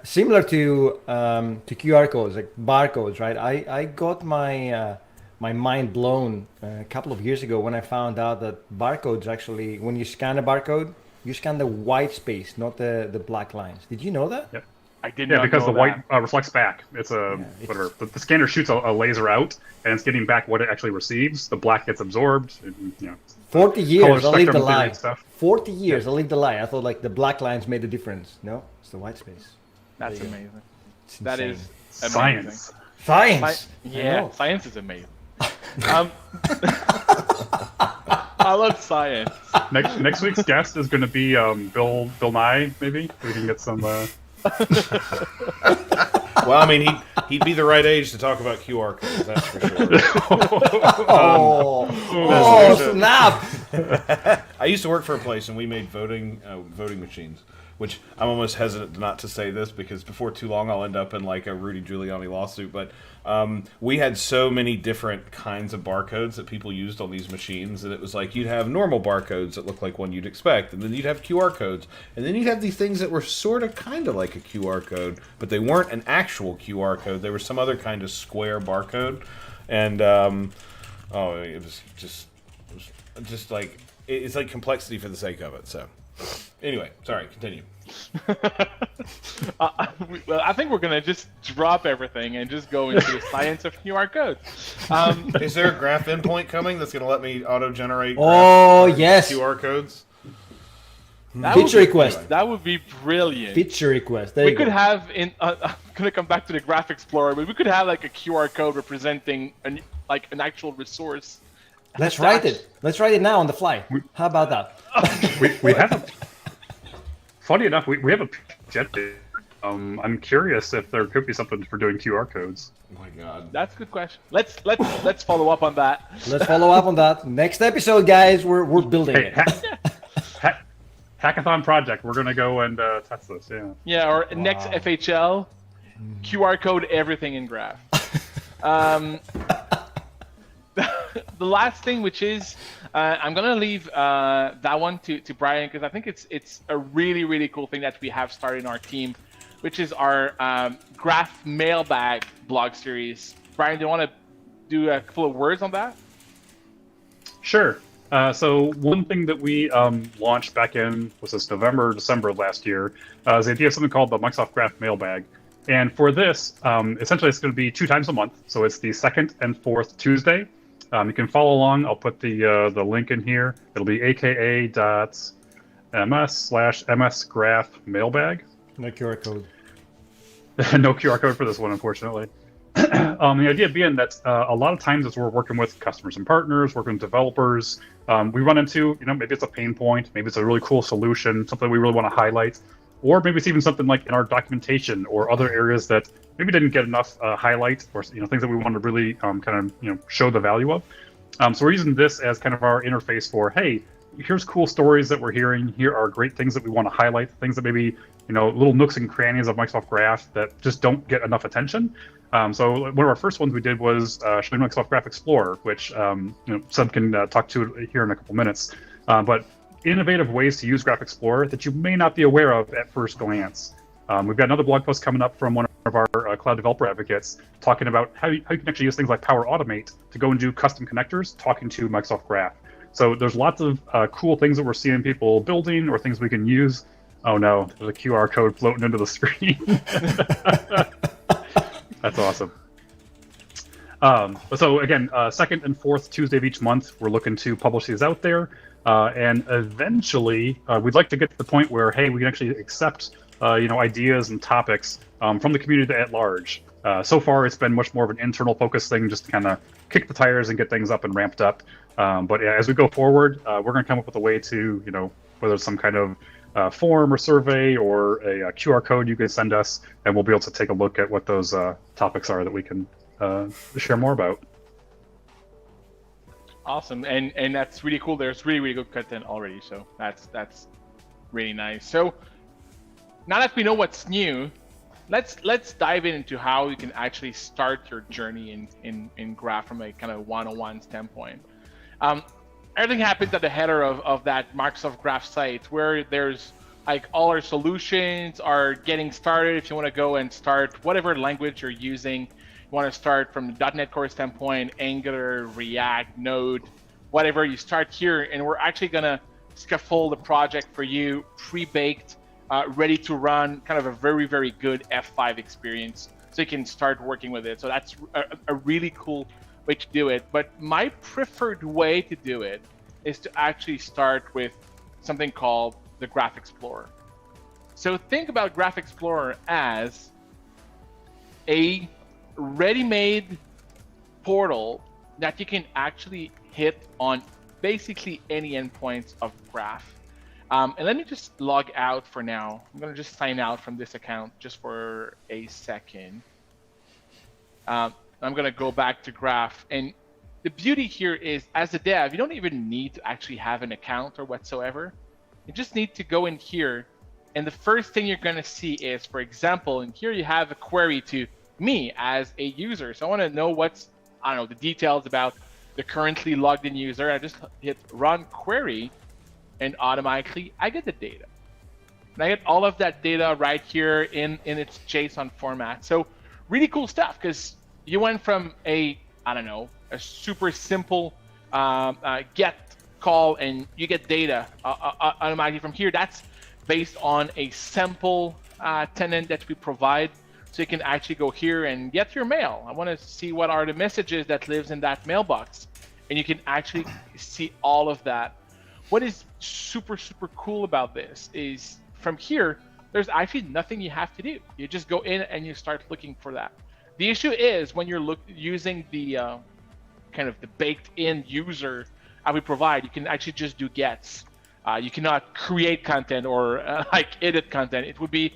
similar to QR codes, like barcodes, right? I got my my mind blown a couple of years ago when I found out that barcodes actually, when you scan a barcode, you scan the white space, not the black lines. Did you know that? Yep. I did not because know the white reflects back. It's whatever. The scanner shoots a laser out, and it's getting back what it actually receives. The black gets absorbed. 40 years, I lived the lie. 40 years, I lived the lie. I thought like the black lines made a difference. No, it's the white space. That's amazing. That is science. Science. Yeah, science is amazing. I love science. Next week's guest is going to be Bill Nye. Maybe we can get some. Well, I mean, he'd be the right age to talk about QR codes. That's for sure. Oh, snap! I used to work for a place, and we made voting machines. Which I'm almost hesitant not to say this because before too long I'll end up in like a Rudy Giuliani lawsuit. But we had so many different kinds of barcodes that people used on these machines that it was like you'd have normal barcodes that look like one you'd expect, and then you'd have QR codes, and then you'd have these things that were sort of kind of like a QR code, but they weren't an actual QR code. They were some other kind of square barcode, and it was just like it's like complexity for the sake of it. So. Anyway, sorry, continue. Well, I think we're going to just drop everything and just go into the science of QR codes. Is there a graph endpoint that's going to let me auto-generate yes. QR codes? Feature request. That would be brilliant. Feature request. We could have, I'm going to come back to the Graph Explorer, but we could have like a QR code representing an actual resource. Let's write it. Let's write it now on the fly. How about that? we have a... Funny enough, we have a jet. I'm curious if there could be something for doing QR codes. Oh my god, that's a good question. Let's follow up on that. Let's follow up on that next episode, guys. We're building it. Hackathon project. We're gonna go and test this. Yeah. Yeah, or next FHL, QR code everything in Graph. The last thing, which is, I'm gonna leave that one to Brian because I think it's a really cool thing that we have started in our team, which is our Graph Mailbag blog series. Brian, do you want to do a couple of words on that? Sure. So one thing that we launched back in November, December of last year is the idea of something called the Microsoft Graph Mailbag. And for this, essentially, it's going to be 2 times a month. So it's the second and fourth Tuesday. You can follow along. I'll put the link in here. It'll be aka.ms/msgraph mailbag. No QR code. No QR code for this one, unfortunately. The idea being that a lot of times as we're working with customers and partners, working with developers, we run into, maybe it's a pain point, maybe it's a really cool solution, something we really want to highlight, or maybe it's even something like in our documentation or other areas that maybe didn't get enough highlight, or things that we want to really show the value of. So we're using this as kind of our interface for, hey, here's cool stories that we're hearing. Here are great things that we want to highlight, things that maybe little nooks and crannies of Microsoft Graph that just don't get enough attention. So one of our first ones we did was showing Microsoft Graph Explorer, which Seb can talk to here in a couple minutes. But innovative ways to use Graph Explorer that you may not be aware of at first glance. We've got another blog post coming up from one of our cloud developer advocates talking about how you can actually use things like Power Automate to go and do custom connectors talking to Microsoft Graph. So there's lots of cool things that we're seeing people building or things we can use. Oh no, there's a QR code floating into the screen. That's awesome. So again, second and fourth Tuesday of each month, we're looking to publish these out there. And eventually, we'd like to get to the point where, hey, we can actually accept ideas and topics from the community at large. So far, it's been much more of an internal focus thing, just to kind of kick the tires and get things up and ramped up. But yeah, as we go forward, we're going to come up with a way to, whether it's some kind of form or survey or a QR code you can send us, and we'll be able to take a look at what those topics are that we can share more about. Awesome, and that's really cool. There's really good content already, so that's really nice. So now that we know what's new, let's dive into how you can actually start your journey in Graph from a kind of one-on-one standpoint. Everything happens at the header of that Microsoft Graph site, where there's like all our solutions are getting started. If you want to go and start whatever language you're using, you want to start from the .NET Core standpoint, Angular, React, Node, whatever, you start here, and we're actually gonna scaffold a project for you, pre-baked, ready to run, kind of a very good F5 experience, so you can start working with it. So that's a really cool way to do it. But my preferred way to do it is to actually start with something called the Graph Explorer. So think about Graph Explorer as a ready-made portal that you can actually hit on basically any endpoints of Graph. And let me just log out for now. I'm going to just sign out from this account just for a second. I'm going to go back to Graph, and the beauty here is, as a dev, you don't even need to actually have an account or whatsoever. You just need to go in here, and the first thing you're going to see is, for example, in here you have a query to me as a user. So I want to know what's, I don't know, the details about the currently logged in user. I just hit run query, and automatically I get the data. And I get all of that data right here in its JSON format. So really cool stuff, because you went from a, I don't know, a super simple get call, and you get data automatically from here. That's based on a sample tenant that we provide. So you can actually go here and get your mail. I want to see what are the messages that lives in that mailbox. And you can actually see all of that. What is super, super cool about this is from here, there's actually nothing you have to do. You just go in and you start looking for that. The issue is when you're using the kind of the baked in user we provide, you can actually just do gets. You cannot create content or like edit content. It would be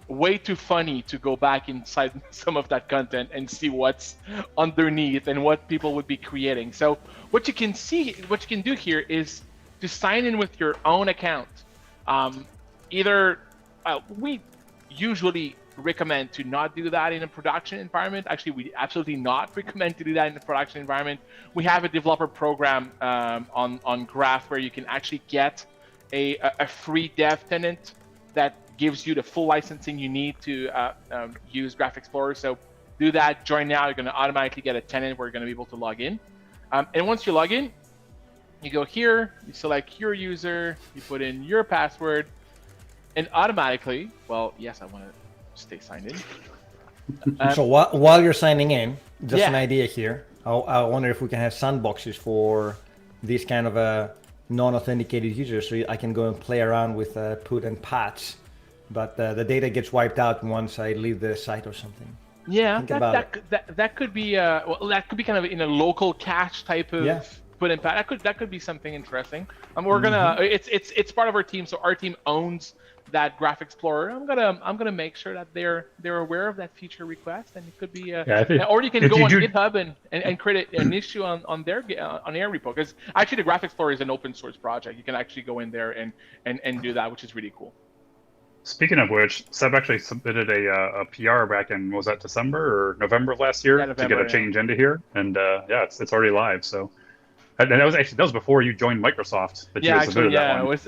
way too funny to go back inside some of that content and see what's underneath and what people would be creating. So what you can see, what you can do here is to sign in with your own account. We usually recommend to not do that in a production environment. Actually, we absolutely not recommend to do that in a production environment. We have a developer program on Graph where you can actually get a free dev tenant that gives you the full licensing you need to use Graph Explorer. So do that, join now, you're going to automatically get a tenant where you're going to be able to log in. And once you log in, you go here, you select your user, you put in your password, and automatically, well, yes, I want to stay signed in. So while you're signing in, just an idea here, I wonder if we can have sandboxes for these kind of non-authenticated users, so I can go and play around with put and patch, but the data gets wiped out once I leave the site or something. Yeah, that could be well, that could be kind of in a local cache type of put and patch. That could be something interesting. We're gonna it's part of our team, so our team owns that Graph Explorer. I'm gonna make sure that they're aware of that feature request, and it could be or you can go on GitHub and create an issue on their repo, because actually the Graph Explorer is an open source project. You can actually go in there and do that, which is really cool. Speaking of which, Seb actually submitted a PR back in, was that December or November of last year, to get a change into here, and it's already live. So, and that was before you joined Microsoft.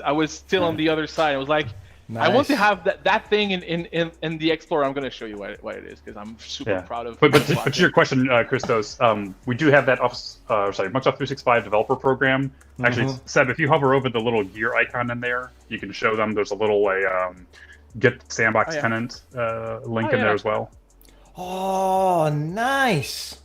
I was still on the other side. I was like, nice. I want to have that thing in the Explorer. I'm going to show you what it is, because I'm super proud of. But to your question, Christos, we do have that Microsoft 365 developer program. Actually, Seb, if you hover over the little gear icon in there, you can show them. There's a little Git sandbox tenant link in there as well. Oh, nice.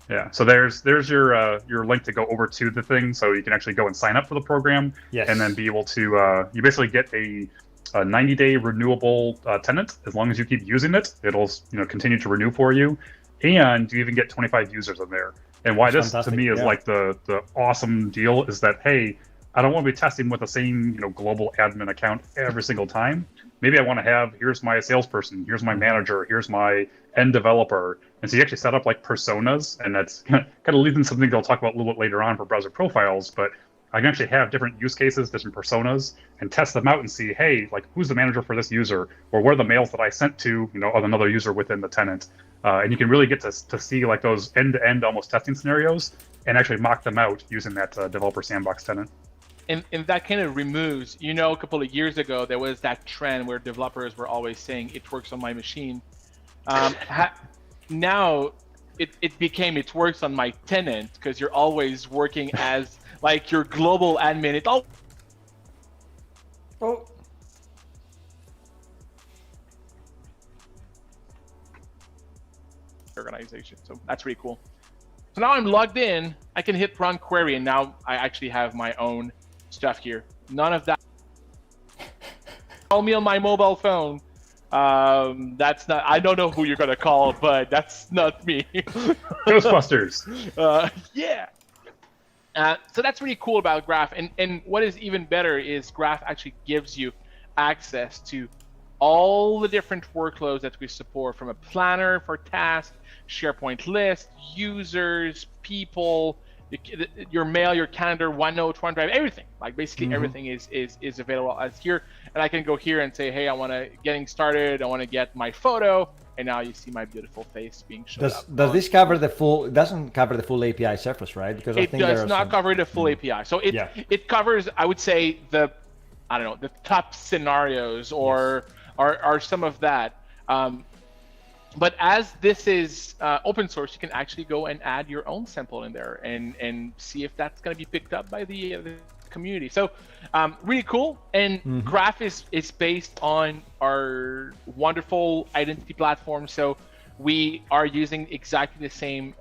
Yeah, so there's your link to go over to the thing, so you can actually go and sign up for the program, and then be able to you basically get a 90-day renewable tenant. As long as you keep using it, it'll continue to renew for you, and you even get 25 users in there. And why this to me is like the awesome deal is that, hey, I don't want to be testing with the same global admin account every single time. Maybe I want to have, here's my salesperson, here's my manager, here's my end developer. And so you actually set up like personas, and that's kind of leads into something they'll talk about a little bit later on for browser profiles. But I can actually have different use cases, different personas, and test them out and see, hey, like who's the manager for this user, or what are the mails that I sent to of another user within the tenant. And you can really get to see like those end-to-end almost testing scenarios and actually mock them out using that developer sandbox tenant. And that kind of removes, a couple of years ago, there was that trend where developers were always saying, it works on my machine. Now it became, it works on my tenant, because you're always working as like your global admin. Organization. So that's pretty cool. So now I'm logged in, I can hit run query, and now I actually have my own stuff here. None of that. Call me on my mobile phone. That's not, I don't know who you're gonna call, but that's not me. Ghostbusters. So that's really cool about Graph, and what is even better is Graph actually gives you access to all the different workloads that we support, from a planner for tasks, SharePoint list, users, people, your mail, your calendar, OneNote, OneDrive, everything. Like basically everything is available as here. And I can go here and say, hey, I want to getting started. I want to get my photo. And now you see my beautiful face being shown up. Does this cover the full? It doesn't cover the full API surface, right? Because I think it does not cover the full API. So it covers, I would say, the top scenarios or some of that. But as this is open source, you can actually go and add your own sample in there and see if that's going to be picked up by the community. So really cool. And Graph is based on our wonderful identity platform. So we are using exactly the same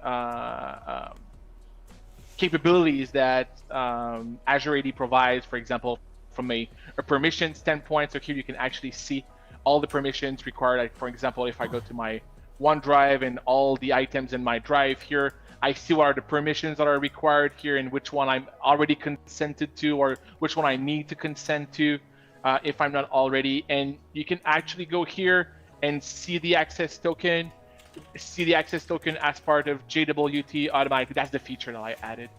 capabilities that Azure AD provides, for example, from a permission standpoint. So here you can actually see all the permissions required. Like, for example, if I go to my OneDrive and all the items in my drive here, I see what are the permissions that are required here and which one I'm already consented to or which one I need to consent to if I'm not already. And you can actually go here and see the access token, as part of JWT automatically. That's the feature that I added.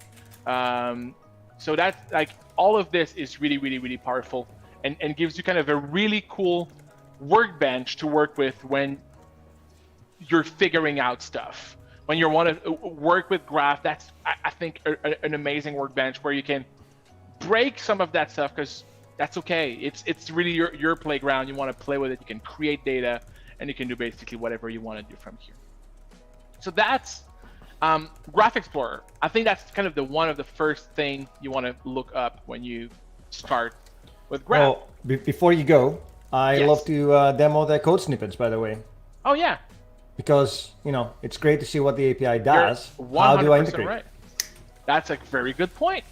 So that's like, all of this is really, really, really powerful and gives you kind of a really cool workbench to work with when you're figuring out stuff. When you want to work with Graph, that's, I think, an amazing workbench where you can break some of that stuff, because that's okay. It's really your playground. You want to play with it. You can create data, and you can do basically whatever you want to do from here. So that's Graph Explorer. I think that's kind of one of the first thing you want to look up when you start with Graph. Well, before you go, I love to demo the code snippets, by the way. Oh yeah. Because, it's great to see what the API does. How do I integrate? Right. That's a very good point.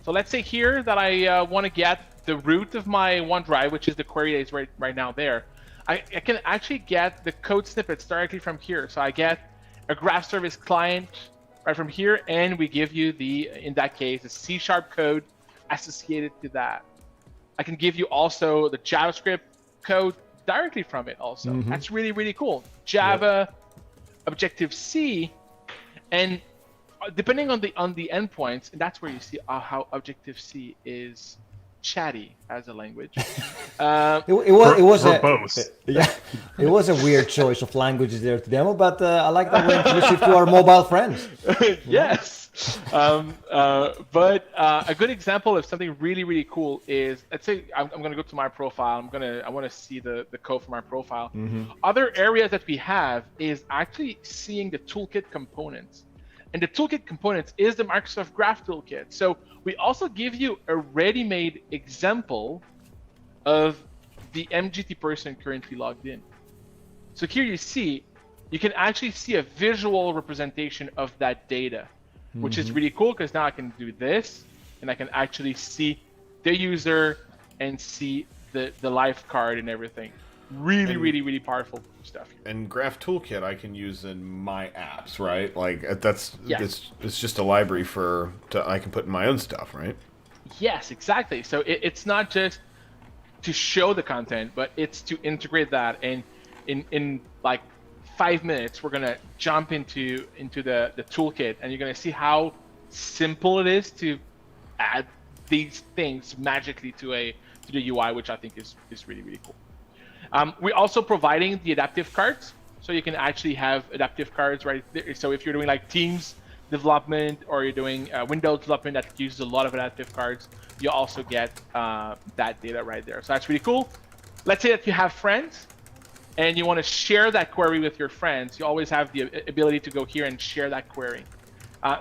So let's say here that I want to get the root of my OneDrive, which is the query that is right now there. I can actually get the code snippets directly from here. So I get a Graph Service client right from here, and we give you in that case, the C# code associated to that. I can give you also the JavaScript code directly from it also. That's really, really cool. Java, Objective-C, and depending on the endpoints, and that's where you see how Objective-C is chatty as a language. It was a weird choice of languages there to demo, but I like that we're inclusive to our mobile friends. Yes. But a good example of something really, really cool is, let's say I'm going to go to my profile. I want to see the code for my profile. Other areas that we have is actually seeing the toolkit components. And the toolkit components is the Microsoft Graph Toolkit. So we also give you a ready-made example of the MGT person currently logged in. So here you can actually see a visual representation of that data, which is really cool, because now I can do this and I can actually see the user and see the live card and everything. Really, really, really powerful stuff. And Graph Toolkit I can use in my apps, right? Like it's just a library I can put in my own stuff, right? Yes, exactly. So it's not just to show the content, but it's to integrate that. And in like 5 minutes, we're gonna jump into the toolkit, and you're gonna see how simple it is to add these things magically to the UI, which I think is really, really cool. We're also providing the adaptive cards, so you can actually have adaptive cards right there. So if you're doing like Teams development or you're doing Windows development that uses a lot of adaptive cards, you also get that data right there. So that's really cool. Let's say that you have friends and you want to share that query with your friends. You always have the ability to go here and share that query.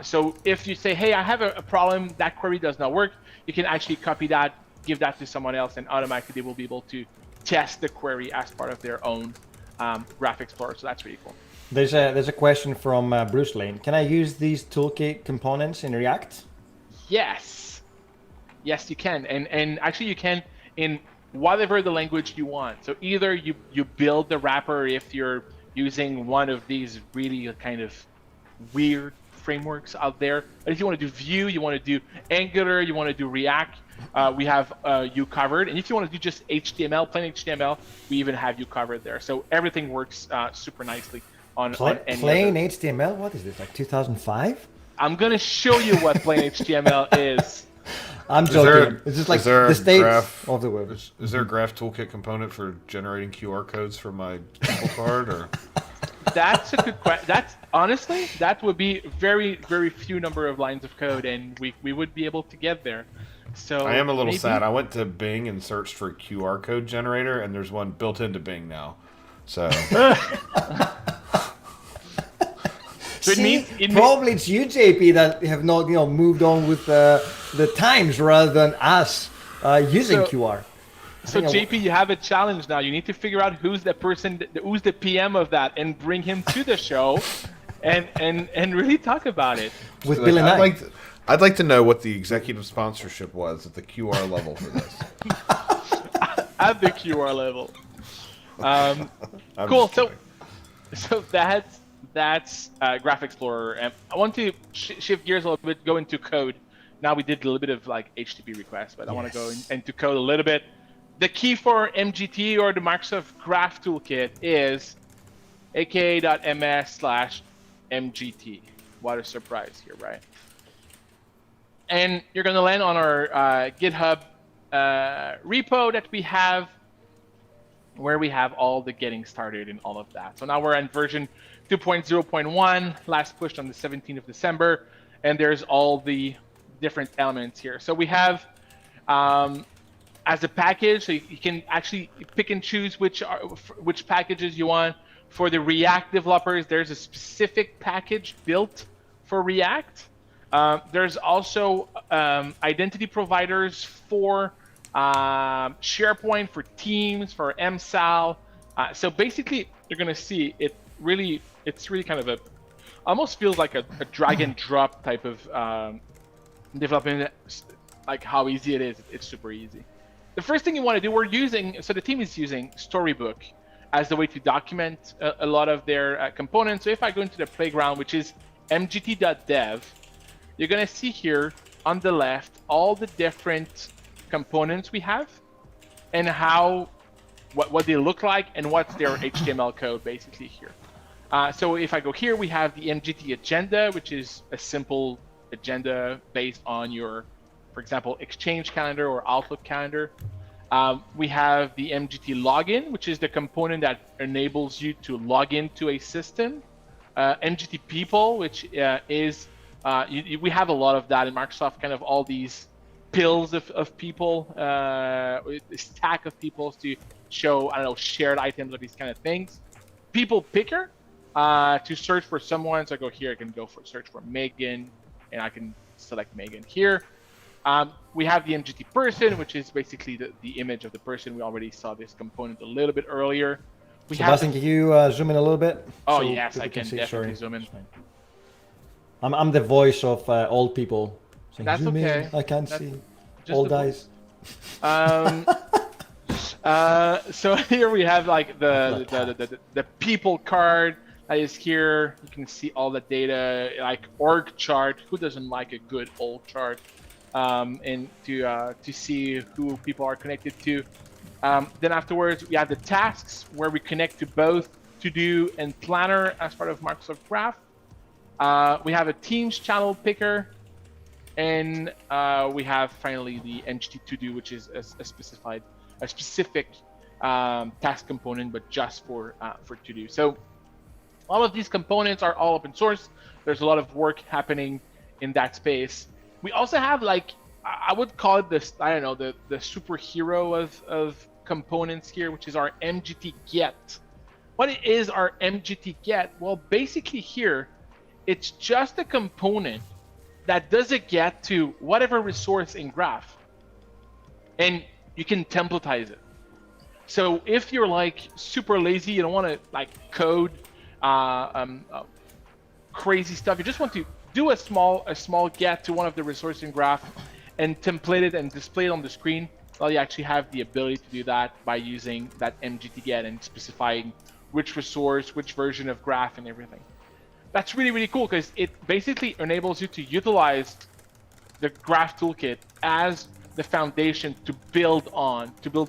So if you say, hey, I have a problem, that query does not work, you can actually copy that, give that to someone else, and automatically they will be able to test the query as part of their own Graph Explorer. So that's really cool. There's a question from Bruce Lane. Can I use these toolkit components in React? Yes, you can, and actually you can in whatever the language you want. So either you build the wrapper if you're using one of these really kind of weird frameworks out there. But if you want to do Vue, you want to do Angular, you want to do React, we have you covered. And if you want to do just HTML, plain HTML, we even have you covered there. So everything works super nicely on any plain HTML. What is this, like 2005? I'm gonna show you what plain HTML is. I'm joking. It's just like the state of the web. Is there a Graph Toolkit component for generating QR codes from my Apple Card? Or that's a good question. That's honestly, that would be very, very few number of lines of code, and we would be able to get there. So I am a little sad. I went to Bing and searched for QR code generator, and there's one built into Bing now. So. So probably it's you, JP, that have not moved on with the times rather than us using QR. So JP, you have a challenge now. You need to figure out who's the person, who's the PM of that, and bring him to the show, and really talk about it. With Bill and I. I'd like to know what the executive sponsorship was at the QR level for this. At the QR level. Cool. So that's Graph Explorer. And I want to shift gears a little bit, go into code. Now we did a little bit of like HTTP requests, but I want to go into code a little bit. The key for MGT or the Microsoft Graph Toolkit is aka.ms/MGT. What a surprise here, right? And you're going to land on our GitHub repo that we have, where we have all the getting started and all of that. So now we're on version 2.0.1, last pushed on the 17th of December, and there's all the different elements here. So we have, as a package, so you can actually pick and choose which packages you want. For the React developers, there's a specific package built for React. There's also identity providers for SharePoint, for Teams, for MSAL. So basically, you're going to see it's really kind of almost feels like a drag and drop type of development, like how easy it is. It's super easy. The first thing you want to do, so the team is using Storybook as the way to document a lot of their components. So if I go into the playground, which is mgt.dev, you're going to see here on the left all the different components we have and what they look like and what's their HTML code basically here. So if I go here, we have the MGT agenda, which is a simple agenda based on your, for example, Exchange calendar or Outlook calendar. We have the MGT login, which is the component that enables you to log into a system. MGT people, which is we have a lot of that in Microsoft, kind of all these pills of people, a stack of people to show, I don't know, shared items or these kind of things. People picker, to search for someone. So I go here, I can go search for Megan, and I can select Megan here. We have the MGT person, which is basically the image of the person. We already saw this component a little bit earlier. Sebastian, can you zoom in a little bit? Oh, so yes, I can definitely zoom in. I'm the voice of old people. Saying, that's okay. I can't see. Old eyes. So here we have like the people card that is here. You can see all the data, like org chart. Who doesn't like a good org chart? And to see who people are connected to. Then afterwards, we have the tasks where we connect to both To-Do and Planner as part of Microsoft Graph. We have a Teams channel picker, and we have finally the MGT To-Do, which is a specific task component, but just for To-Do. So all of these components are all open source. There's a lot of work happening in that space. We also have, like, I would call it this, I don't know, the superhero of components here, which is our MGT get. What is our MGT get? Well, basically here, it's just a component that does a get to whatever resource in Graph, and you can templatize it. So if you're like super lazy, you don't want to like code crazy stuff, you just want to do a small get to one of the resources in Graph and template it and display it on the screen. Well, you actually have the ability to do that by using that MGT get and specifying which resource, which version of Graph and everything. that's really, really cool because it basically enables you to utilize the Graph Toolkit as the foundation to build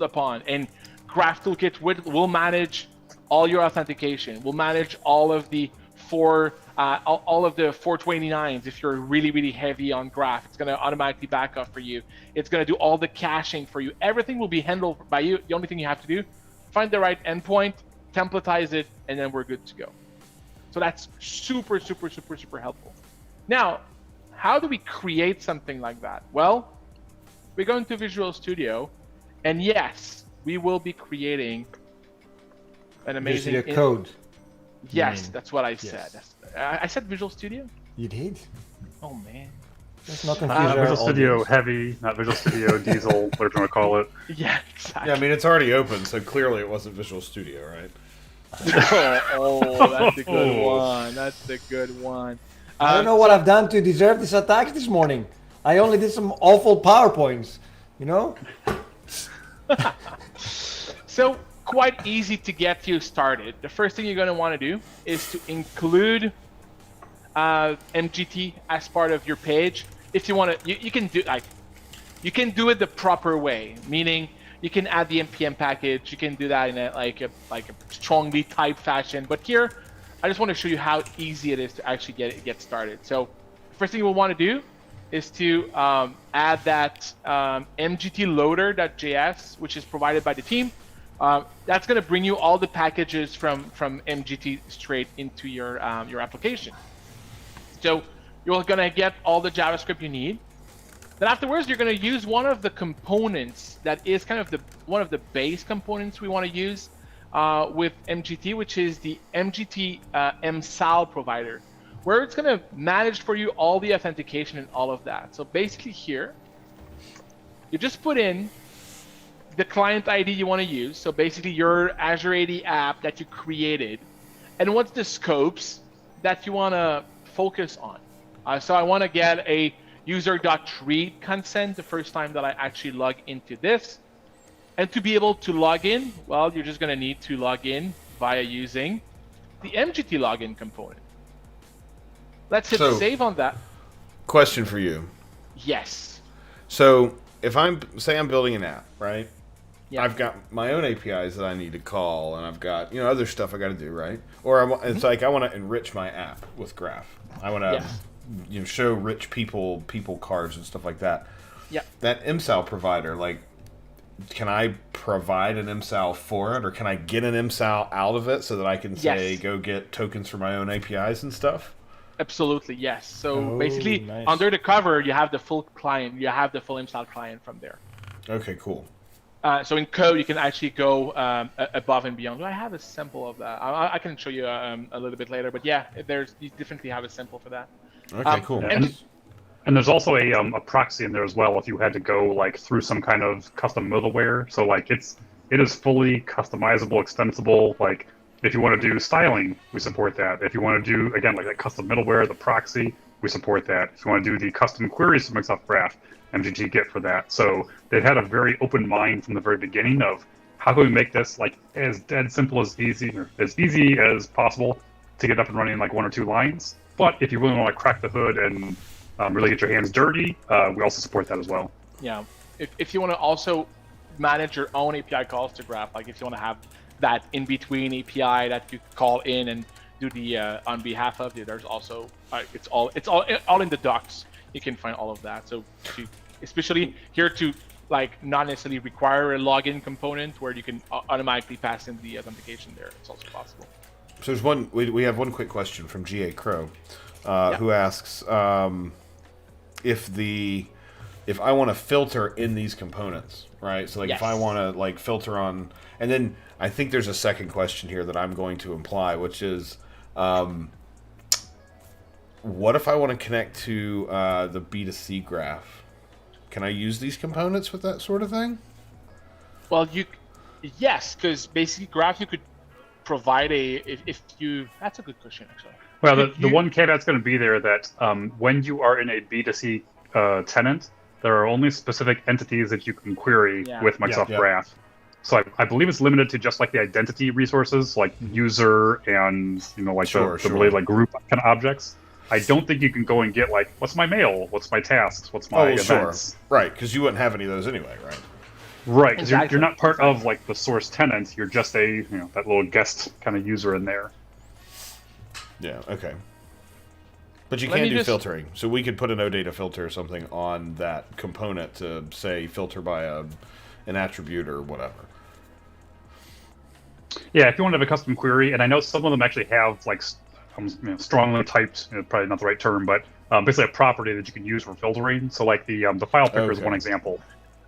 upon. And Graph Toolkit will manage all your authentication. Will manage all of the all of the 429s. If you're really, really heavy on Graph, it's going to automatically back up for you. It's going to do all the caching for you. Everything will be handled by you. The only thing you have to do, find the right endpoint, templatize it, and then we're good to go. So that's super, super, super, super helpful. Now, how do we create something like that? Well, we go into Visual Studio, and yes, we will be creating an amazing code. Yes, that's what I said. I said Visual Studio? You did? Oh, man. Let's not confuse Not our Visual Studio audience. Heavy, not Visual Studio Diesel, whatever you want to call it. Yeah, exactly. Yeah, I mean, it's already open, so clearly it wasn't Visual Studio, right? oh, that's a good one. That's a good one. I don't know what I've done to deserve this attack this morning. I only did some awful PowerPoints, you know? So, quite easy to get you started. The first thing you're going to want to do is to include MGT as part of your page. If you want to, you can do it the proper way, meaning you can add the npm package. You can do that in a strongly typed fashion. But here, I just want to show you how easy it is to actually get started. So, first thing we'll want to do is to add that MGT loader.js, which is provided by the team. That's going to bring you all the packages from MGT straight into your application. So you're going to get all the JavaScript you need. Then afterwards, you're going to use one of the components that is kind of one of the base components we want to use with MGT, which is the MGT MSAL provider, where it's going to manage for you all the authentication and all of that. So basically here, you just put in the client ID you want to use. So basically your Azure AD app that you created, and what's the scopes that you want to focus on. So I want to get a user.read consent the first time that I actually log into this. And to be able to log in, well, you're just going to need to log in via using the MGT login component. Let's hit save on that. Question for you. Yes. So if I'm building an app, right? Yeah. I've got my own APIs that I need to call, and I've got other stuff I got to do, right? Or it's like I want to enrich my app with Graph. I want to show rich people cards and stuff like that. Yeah. That MSAL provider, like, can I provide an MSAL for it, or can I get an MSAL out of it so that I can say go get tokens for my own APIs and stuff? Absolutely, yes. So basically, under the cover, you have the full client. You have the full MSAL client from there. Okay, cool. So in code, you can actually go above and beyond. Do I have a sample of that? I can show you a little bit later. But yeah, you definitely have a sample for that. Okay, cool. And there's also a proxy in there as well if you had to go through some kind of custom middleware. So it is fully customizable, extensible. If you want to do styling, we support that. If you want to do again that custom middleware, the proxy, we support that. If you want to do the custom queries to Microsoft Graph, MGT Git for that. So they've had a very open mind from the very beginning of how can we make this as dead simple as easy as possible to get up and running in 1 or 2 lines. But if you really want to crack the hood and really get your hands dirty, we also support that as well. Yeah. If you want to also manage your own API calls to Graph, if you want to have that in-between API that you call in and do the on behalf of, there's also it's all in the docs. You can find all of that. So especially here to not necessarily require a login component where you can automatically pass in the authentication there. It's also possible. So there's we have one quick question from GA Crow, who asks if I want to filter in these components, right? So if I want to filter on, and then I think there's a second question here that I'm going to imply, which is what if I want to connect to the B2C graph? Can I use these components with that sort of thing? Well, yes, because basically Graph you could provide that's a good question actually. Well, the one caveat's going to be there that when you are in a B2C tenant, there are only specific entities that you can query with Microsoft Graph. So I believe it's limited to just like the identity resources, like user and like the related like group kind of objects. I don't think you can go and get like, what's my mail, what's my tasks, what's my events. Right, because you wouldn't have any of those anyway, right? Right, because you're not part of like the source tenant. You're just a that little guest kind of user in there. Yeah. Okay. But you can do filtering, so we could put an OData filter or something on that component to say filter by an attribute or whatever. Yeah, if you want to have a custom query, and I know some of them actually have like strongly typed, probably not the right term, but basically a property that you can use for filtering. So like the file picker is one example.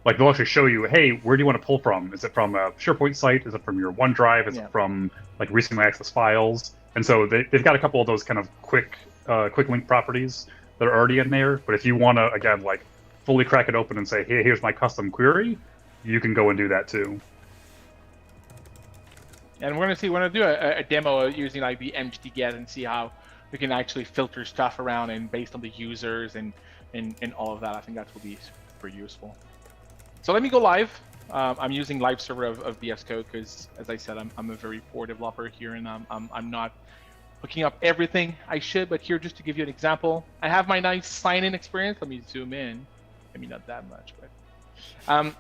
Like they'll actually show you, hey, where do you want to pull from? Is it from a SharePoint site? Is it from your OneDrive? Is it from like recently accessed files? And so they've got a couple of those kind of quick link properties that are already in there. But if you want to, again, like fully crack it open and say, hey, here's my custom query, you can go and do that too. And we're gonna do a demo using like the mgt-get and see how we can actually filter stuff around and based on the users and all of that. I think that will be super useful. So let me go live. I'm using live server of VS Code because, as I said, I'm a very poor developer here, and I'm not hooking up everything I should. But here, just to give you an example, I have my nice sign-in experience. Let me zoom in. Maybe not that much, but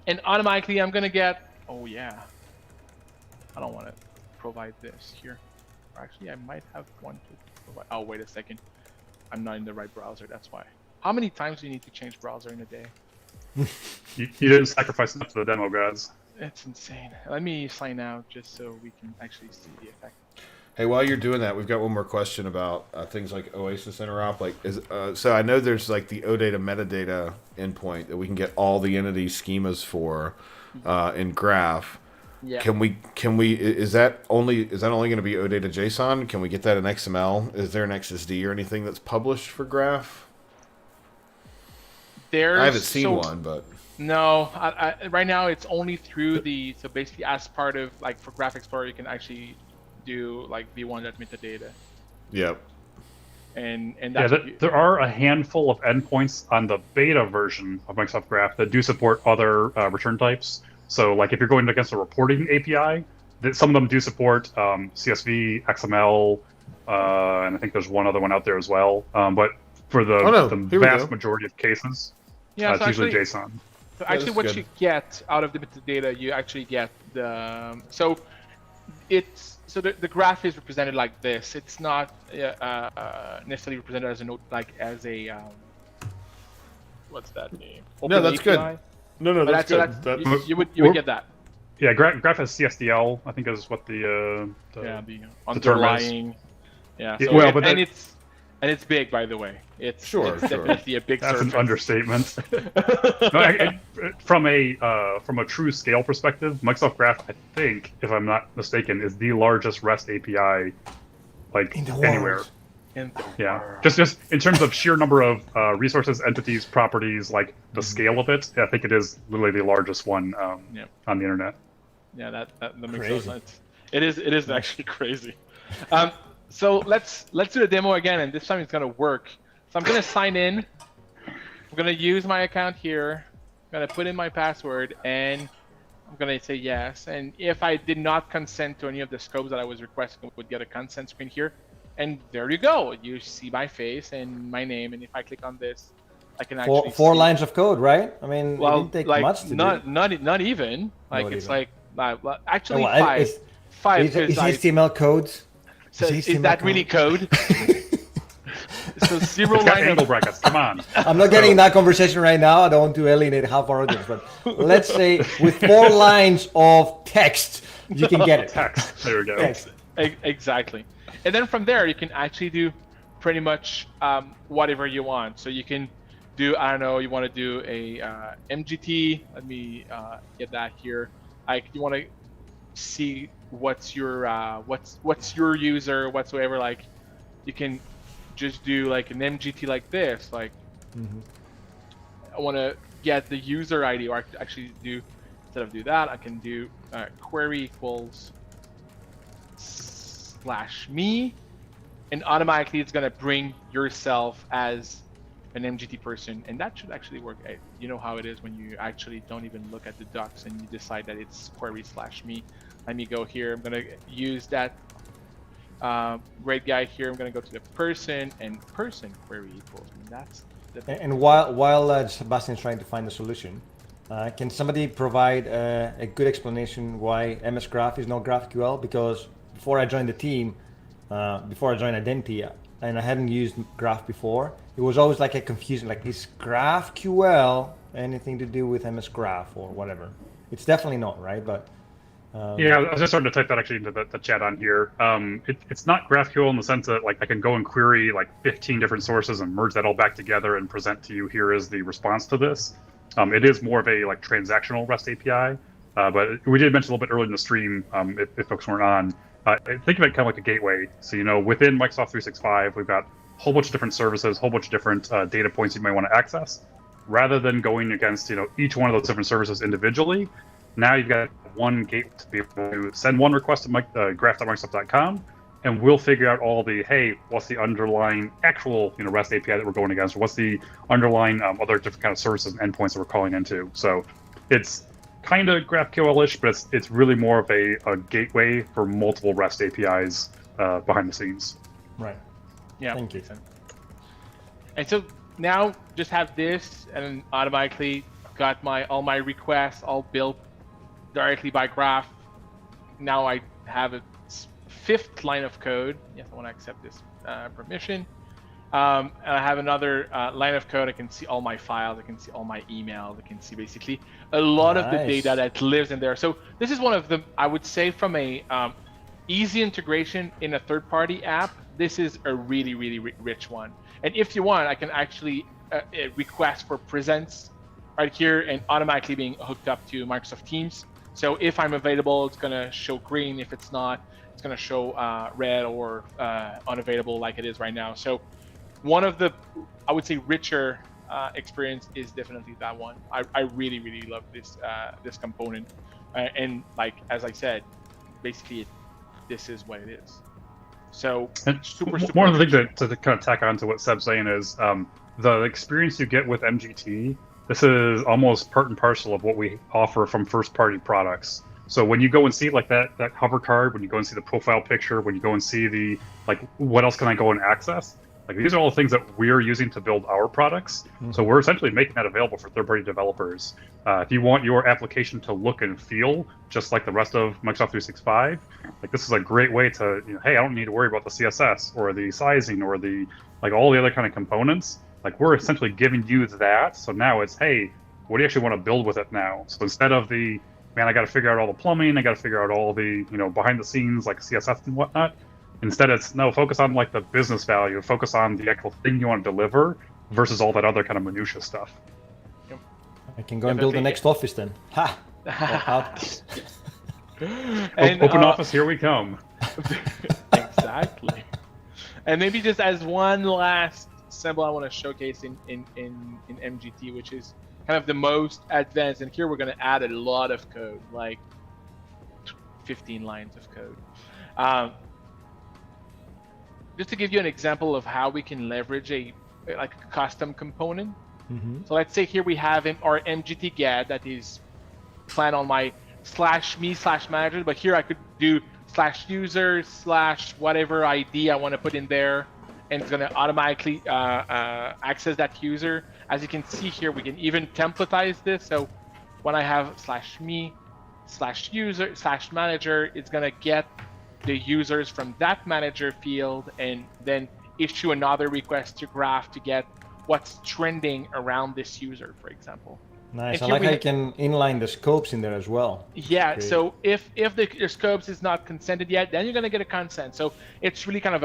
and automatically I'm gonna get. Oh yeah. I don't want to provide this here. Actually, I might have one to provide. Oh, wait a second. I'm not in the right browser. That's why. How many times do you need to change browser in a day? You didn't sacrifice enough for the demo, guys. It's insane. Let me sign out just so we can actually see the effect. Hey, while you're doing that, we've got one more question about things like Oasis interop. Like, so I know there's like the OData metadata endpoint that we can get all the entity schemas for in Graph. Yeah. Can we is that only going to be OData JSON? Can we get that in XML? Is there an XSD or anything that's published for Graph? I haven't seen one, but no. Right now it's only through so basically as part of like for Graph Explorer you can actually do like v1 metadata. Yep. And that's there are a handful of endpoints on the beta version of Microsoft Graph that do support other return types. So, like, if you're going against a reporting API, some of them do support CSV, XML, and I think there's one other one out there as well. But for the vast majority of cases, it's usually JSON. So actually, what you get out of the metadata, you actually get the the graph is represented like this. It's not necessarily represented as a what's that name? No, that's API. good. No, that's good. You would get that. Yeah, Graph has CSDL. I think is what the underlying. Yeah. So well, it's big, by the way. It's definitely a big. That's surface. an understatement. No, from a true scale perspective, Microsoft Graph, I think, if I'm not mistaken, is the largest REST API like anywhere. Yeah, just in terms of sheer number of resources, entities, properties, like the scale of it, I think it is literally the largest one on the internet. Yeah, that makes sense. It is actually crazy. So let's do the demo again, and this time it's gonna work. So I'm gonna sign in. I'm gonna use my account here. I'm gonna put in my password, and I'm gonna say yes. And if I did not consent to any of the scopes that I was requesting, I would get a consent screen here. And there you go. You see my face and my name, and if I click on this, I can actually four lines of code, right? I mean, well, it didn't take much to do. Not even. Like it's even. Actually well, five. Five. Is HTML codes? So is that really code? So zero It's got line angle of brackets. Come on. I'm not getting in that conversation right now. I don't want to alienate half our audience, but let's say with 4 lines of text, you can get it. Text. There we go. Text. Exactly. And then from there, you can actually do pretty much whatever you want. So you can do, I don't know, you want to do a MGT. Let me get that here. Like you want to see what's your user whatsoever. Like you can just do like an MGT like this. Like I want to get the user ID, or I could actually do instead of do that, I can do query equals /me, and automatically it's gonna bring yourself as an MGT person, and that should actually work. You know how it is when you actually don't even look at the docs and you decide that it's query/me. Let me go here. I'm gonna use that great guy here. I'm gonna go to the person and person query equals. And that's the And while Sebastian's trying to find the solution, can somebody provide a good explanation why MS Graph is not GraphQL? Because before I joined the team, before I joined Identity, and I hadn't used Graph before, it was always like a confusion, like, is GraphQL anything to do with MS Graph or whatever? It's definitely not, right? But yeah, I was just starting to type that actually into the chat on here. It's not GraphQL in the sense that like I can go and query like 15 different sources and merge that all back together and present to you, here is the response to this. It is more of a like transactional REST API, but we did mention a little bit earlier in the stream, if folks weren't on, think of it kind of like a gateway. So, within Microsoft 365, we've got a whole bunch of different services, a whole bunch of different data points you might want to access. Rather than going against, each one of those different services individually, now you've got one gateway to be able to send one request to graph.microsoft.com, and we'll figure out all the, hey, what's the underlying actual REST API that we're going against, or what's the underlying other different kind of services and endpoints that we're calling into. So it's kind of GraphQL-ish, but it's really more of a gateway for multiple REST APIs behind the scenes. Right. Yeah. Thank you. And so now just have this, and automatically got all my requests all built directly by Graph. Now I have a fifth line of code. Yes, I want to accept this permission. And I have another line of code. I can see all my files. I can see all my emails. I can see basically a lot of the data that lives in there. So this is one of the, I would say, from a easy integration in a third-party app, this is a really, really rich one. And if you want, I can actually request for presence right here and automatically being hooked up to Microsoft Teams. So if I'm available, it's going to show green. If it's not, it's going to show red or unavailable like it is right now. So one of the, I would say, richer experience is definitely that one. I really, really love this this component. And like, as I said, basically this is what it is. So super one of the things to kind of tack on to what Seb's saying is the experience you get with MGT. This is almost part and parcel of what we offer from first-party products. So when you go and see like that hover card, when you go and see the profile picture, when you go and see the like, what else can I go and access? Like, these are all the things that we're using to build our products. Mm-hmm. So we're essentially making that available for third-party developers. If you want your application to look and feel just like the rest of Microsoft 365, like, this is a great way to, hey, I don't need to worry about the CSS or the sizing or the like all the other kind of components. Like, we're essentially giving you that. So now it's, hey, what do you actually want to build with it now? So instead of the, man, I got to figure out all the plumbing, I got to figure out all the, behind the scenes, like CSS and whatnot. Instead, it's, no, focus on like the business value, focus on the actual thing you want to deliver versus all that other kind of minutia stuff. Yep. I can go and build the next office then. Ha! And, open office, here we come. Exactly. And maybe just as one last symbol I want to showcase in MGT, which is kind of the most advanced, and here we're going to add a lot of code, like 15 lines of code. Just to give you an example of how we can leverage a custom component. Mm-hmm. So let's say here we have our MGT get that is planned on my /me/manager, but here I could do /user /whatever ID I want to put in there, and it's going to automatically access that user. As you can see here, we can even templatize this. So when I have /me/user /manager, it's going to get the users from that manager field and then issue another request to Graph to get what's trending around this user, for example. Nice. I like how you can inline the scopes in there as well. Yeah. So if the scopes is not consented yet, then you're going to get a consent. So it's really kind of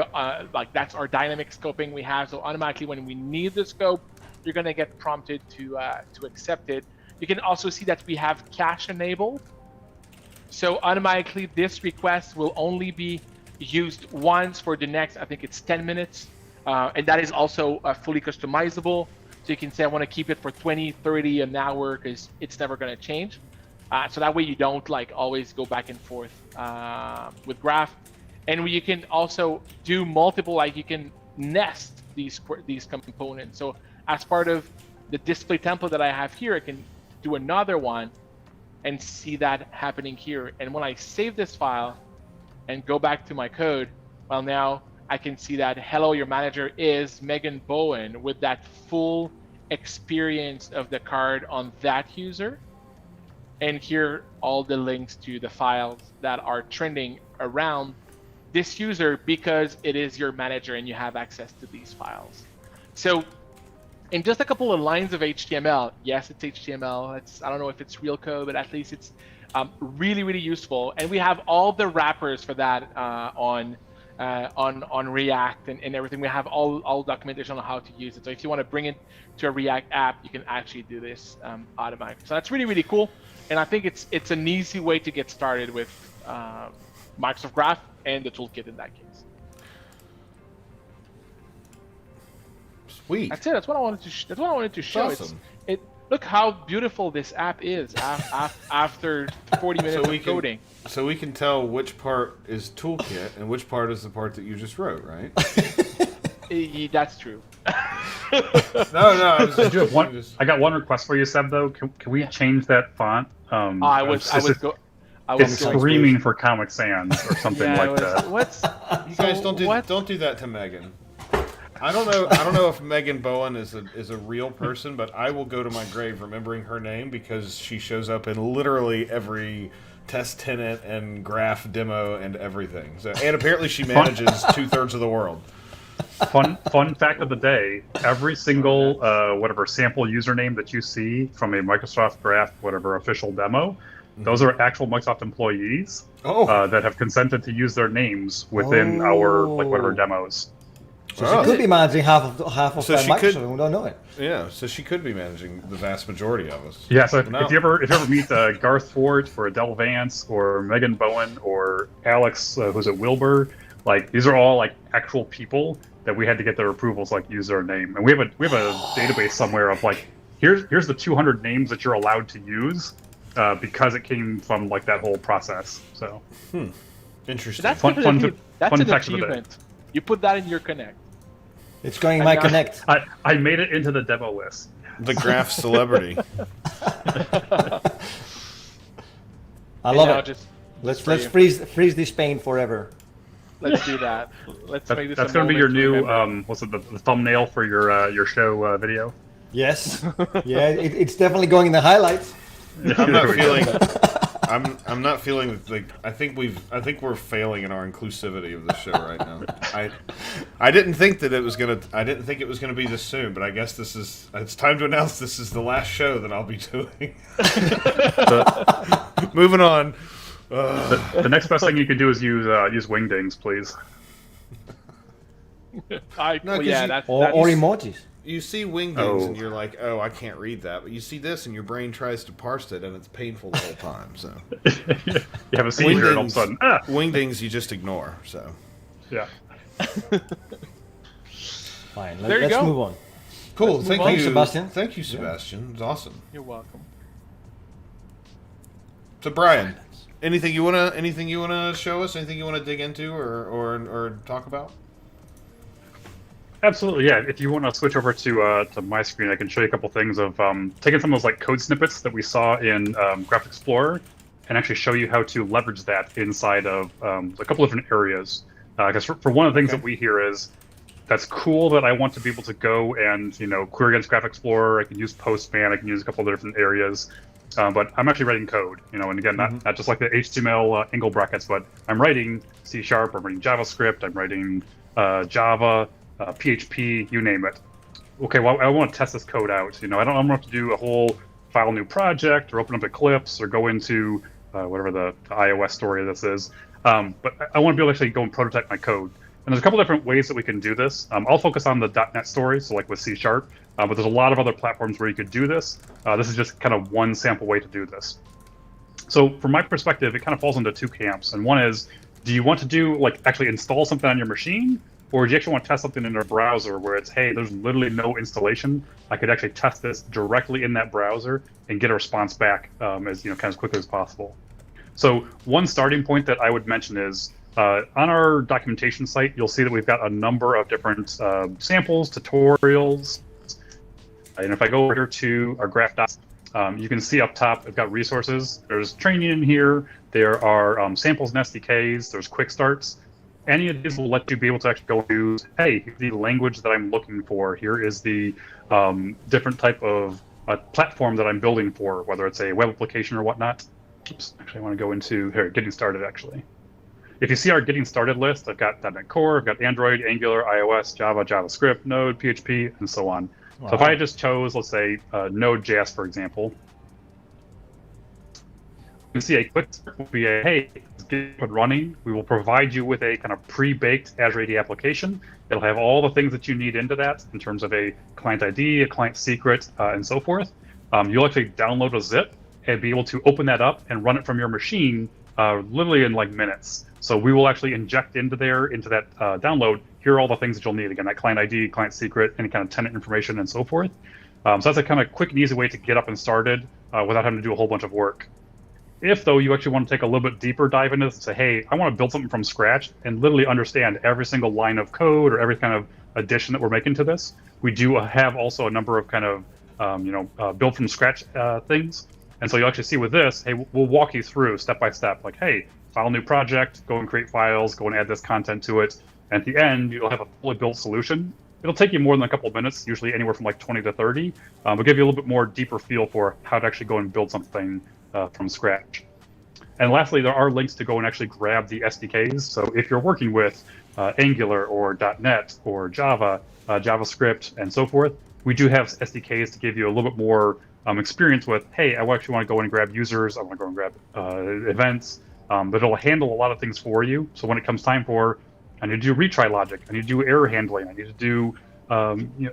like, that's our dynamic scoping we have. So automatically when we need the scope, you're going to get prompted to accept it. You can also see that we have cache enabled. So automatically this request will only be used once for the next, I think it's 10 minutes. And that is also fully customizable. So you can say, I want to keep it for 20, 30, an hour, because it's never going to change. So that way you don't like always go back and forth with Graph. And you can also do multiple, like you can nest these components. So as part of the display template that I have here, I can do another one and see that happening here. And when I save this file and go back to my code, well, now I can see that, hello, your manager is Megan Bowen, with that full experience of the card on that user. And here all the links to the files that are trending around this user because it is your manager and you have access to these files. So in just a couple of lines of HTML, yes, it's HTML. I don't know if it's real code, but at least it's really, really useful. And we have all the wrappers for that on React and everything. We have all documentation on how to use it. So if you want to bring it to a React app, you can actually do this automatically. So that's really, really cool. And I think it's an easy way to get started with Microsoft Graph and the toolkit in that case. Sweet. That's it. That's what I wanted to show. Awesome. Look how beautiful this app is after 40 minutes of coding. So we can tell which part is toolkit and which part is the part that you just wrote, right? That's true. No. I got one request for you, Seb. Though, can we change that font? I was screaming for Comic Sans or something like that. You guys don't do that to Megan. I don't know if Megan Bowen is a real person, but I will go to my grave remembering her name because she shows up in literally every test tenant and graph demo and everything. So, and apparently she manages 2/3 of the world. Fun fact of the day: every single whatever sample username that you see from a Microsoft Graph whatever official demo, those are actual Microsoft employees that have consented to use their names within our whatever demos. So she could be managing half of Microsoft. We don't know it. Yeah, so she could be managing the vast majority of us. Yeah, so if you ever meet Garth Fort or Adele Vance or Megan Bowen or Alex, who's at Wilbur, like these are all like actual people that we had to get their approvals, like use their name. And we have a database somewhere of like here's the 200 names that you're allowed to use because it came from like that whole process. So Interesting. That's fun an fact of the day. achievement. You put that in your Connect. It's going in my Connect. I made it into the demo list. The Graph celebrity. I love it. Let's freeze this pain forever. Let's do that. Let's make this. That's going to be your new what's it, the thumbnail for your show video. Yes. Yeah, it's definitely going in the highlights. I'm not feeling like I think we're failing in our inclusivity of this show right now. I didn't think it was gonna be this soon, but I guess it's time to announce this is the last show that I'll be doing. Moving on. The next best thing you could do is use wingdings, please. Or emojis. You see wingdings and you're like, oh, I can't read that. But you see this and your brain tries to parse it and it's painful the whole time. So you have a seizure and all of a sudden, wingdings you just ignore. So yeah. Fine. Let's move on. Cool. Thank you, Sebastian. Thank you, Sebastian. It was awesome. You're welcome. So Brian, anything you wanna show us? Anything you wanna dig into or talk about? Absolutely, yeah. If you want to switch over to my screen, I can show you a couple things of taking some of those like code snippets that we saw in Graph Explorer, and actually show you how to leverage that inside of a couple of different areas. Because for one of the things that we hear is that's cool that I want to be able to go and query against Graph Explorer. I can use Postman. I can use a couple of different areas. But I'm actually writing code, and again, not just like the HTML angle brackets, but I'm writing C#, I'm writing JavaScript, I'm writing Java. PHP, you name it. Okay, well, I want to test this code out. I don't have to do a whole file new project or open up Eclipse or go into whatever the iOS story this is. But I want to be able to actually go and prototype my code. And there's a couple different ways that we can do this. I'll focus on the .NET story, so like with C#, but there's a lot of other platforms where you could do this. This is just kind of one sample way to do this. So from my perspective, it kind of falls into two camps. And one is, do you want to do actually install something on your machine? Or do you actually want to test something in a browser where it's, hey, there's literally no installation. I could actually test this directly in that browser and get a response back as kind of as quickly as possible. So one starting point that I would mention is on our documentation site, you'll see that we've got a number of different samples, tutorials, And if I go over here to our graph docs, you can see up top, I've got resources. There's training in here. There are samples and SDKs. There's quick starts. Any of these will let you be able to actually go and use, hey, here's the language that I'm looking for. Here is the different type of platform that I'm building for, whether it's a web application or whatnot. Oops, actually I want to go into here, getting started actually. If you see our getting started list, I've got .NET Core, I've got Android, Angular, iOS, Java, JavaScript, Node, PHP, and so on. Wow. So if I just chose, let's say, Node.js, for example, you can see a quick start will be a, hey, get it running. We will provide you with a kind of pre-baked Azure AD application. It'll have all the things that you need into that in terms of a client ID, a client secret, and so forth. You'll actually download a zip and be able to open that up and run it from your machine literally in like minutes. So we will actually inject into that download, here are all the things that you'll need. Again, that client ID, client secret, any kind of tenant information, and so forth. So that's a kind of quick and easy way to get up and started without having to do a whole bunch of work. If, though, you actually want to take a little bit deeper dive into this and say, hey, I want to build something from scratch and literally understand every single line of code or every kind of addition that we're making to this, we do have also a number of kind of, build from scratch things. And so you'll actually see with this, hey, we'll walk you through step by step, like, hey, file a new project, go and create files, go and add this content to it. And at the end, you'll have a fully built solution. It'll take you more than a couple of minutes, usually anywhere from like 20 to 30, but give you a little bit more deeper feel for how to actually go and build something from scratch. And lastly, there are links to go and actually grab the SDKs. So if you're working with Angular or .NET or Java, JavaScript, and so forth, we do have SDKs to give you a little bit more experience with, hey, I actually want to go and grab users, I want to go and grab events, but it'll handle a lot of things for you. So when it comes time for, I need to do retry logic, I need to do error handling, I need to do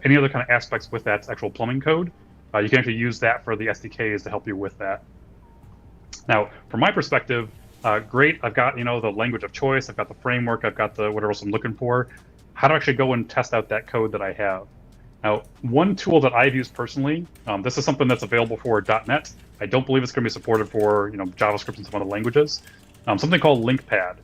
any other kind of aspects with that actual plumbing code, you can actually use that for the SDKs to help you with that. Now, from my perspective, great, I've got the language of choice, I've got the framework, I've got the whatever else I'm looking for. How do I actually go and test out that code that I have? Now, one tool that I've used personally, this is something that's available for .NET. I don't believe it's going to be supported for JavaScript and some other languages. Something called LinkPad.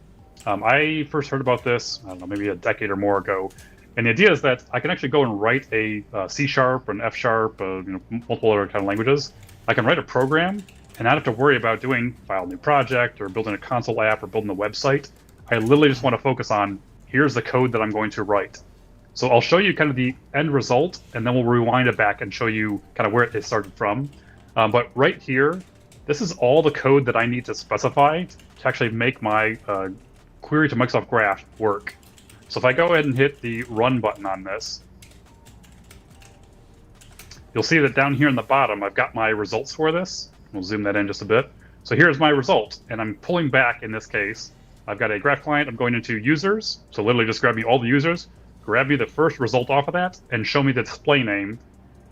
I first heard about this, I don't know, maybe a decade or more ago. And the idea is that I can actually go and write a C# or an F#, multiple other kind of languages. I can write a program and not have to worry about doing file a new project or building a console app or building a website. I literally just want to focus on, here's the code that I'm going to write. So I'll show you kind of the end result, and then we'll rewind it back and show you kind of where it started from. But right here, this is all the code that I need to specify to actually make my query to Microsoft Graph work. So if I go ahead and hit the run button on this, you'll see that down here in the bottom, I've got my results for this. We'll zoom that in just a bit. So here's my result, and I'm pulling back in this case. I've got a graph client, I'm going into users. So literally just grab me all the users, grab me the first result off of that, and show me the display name.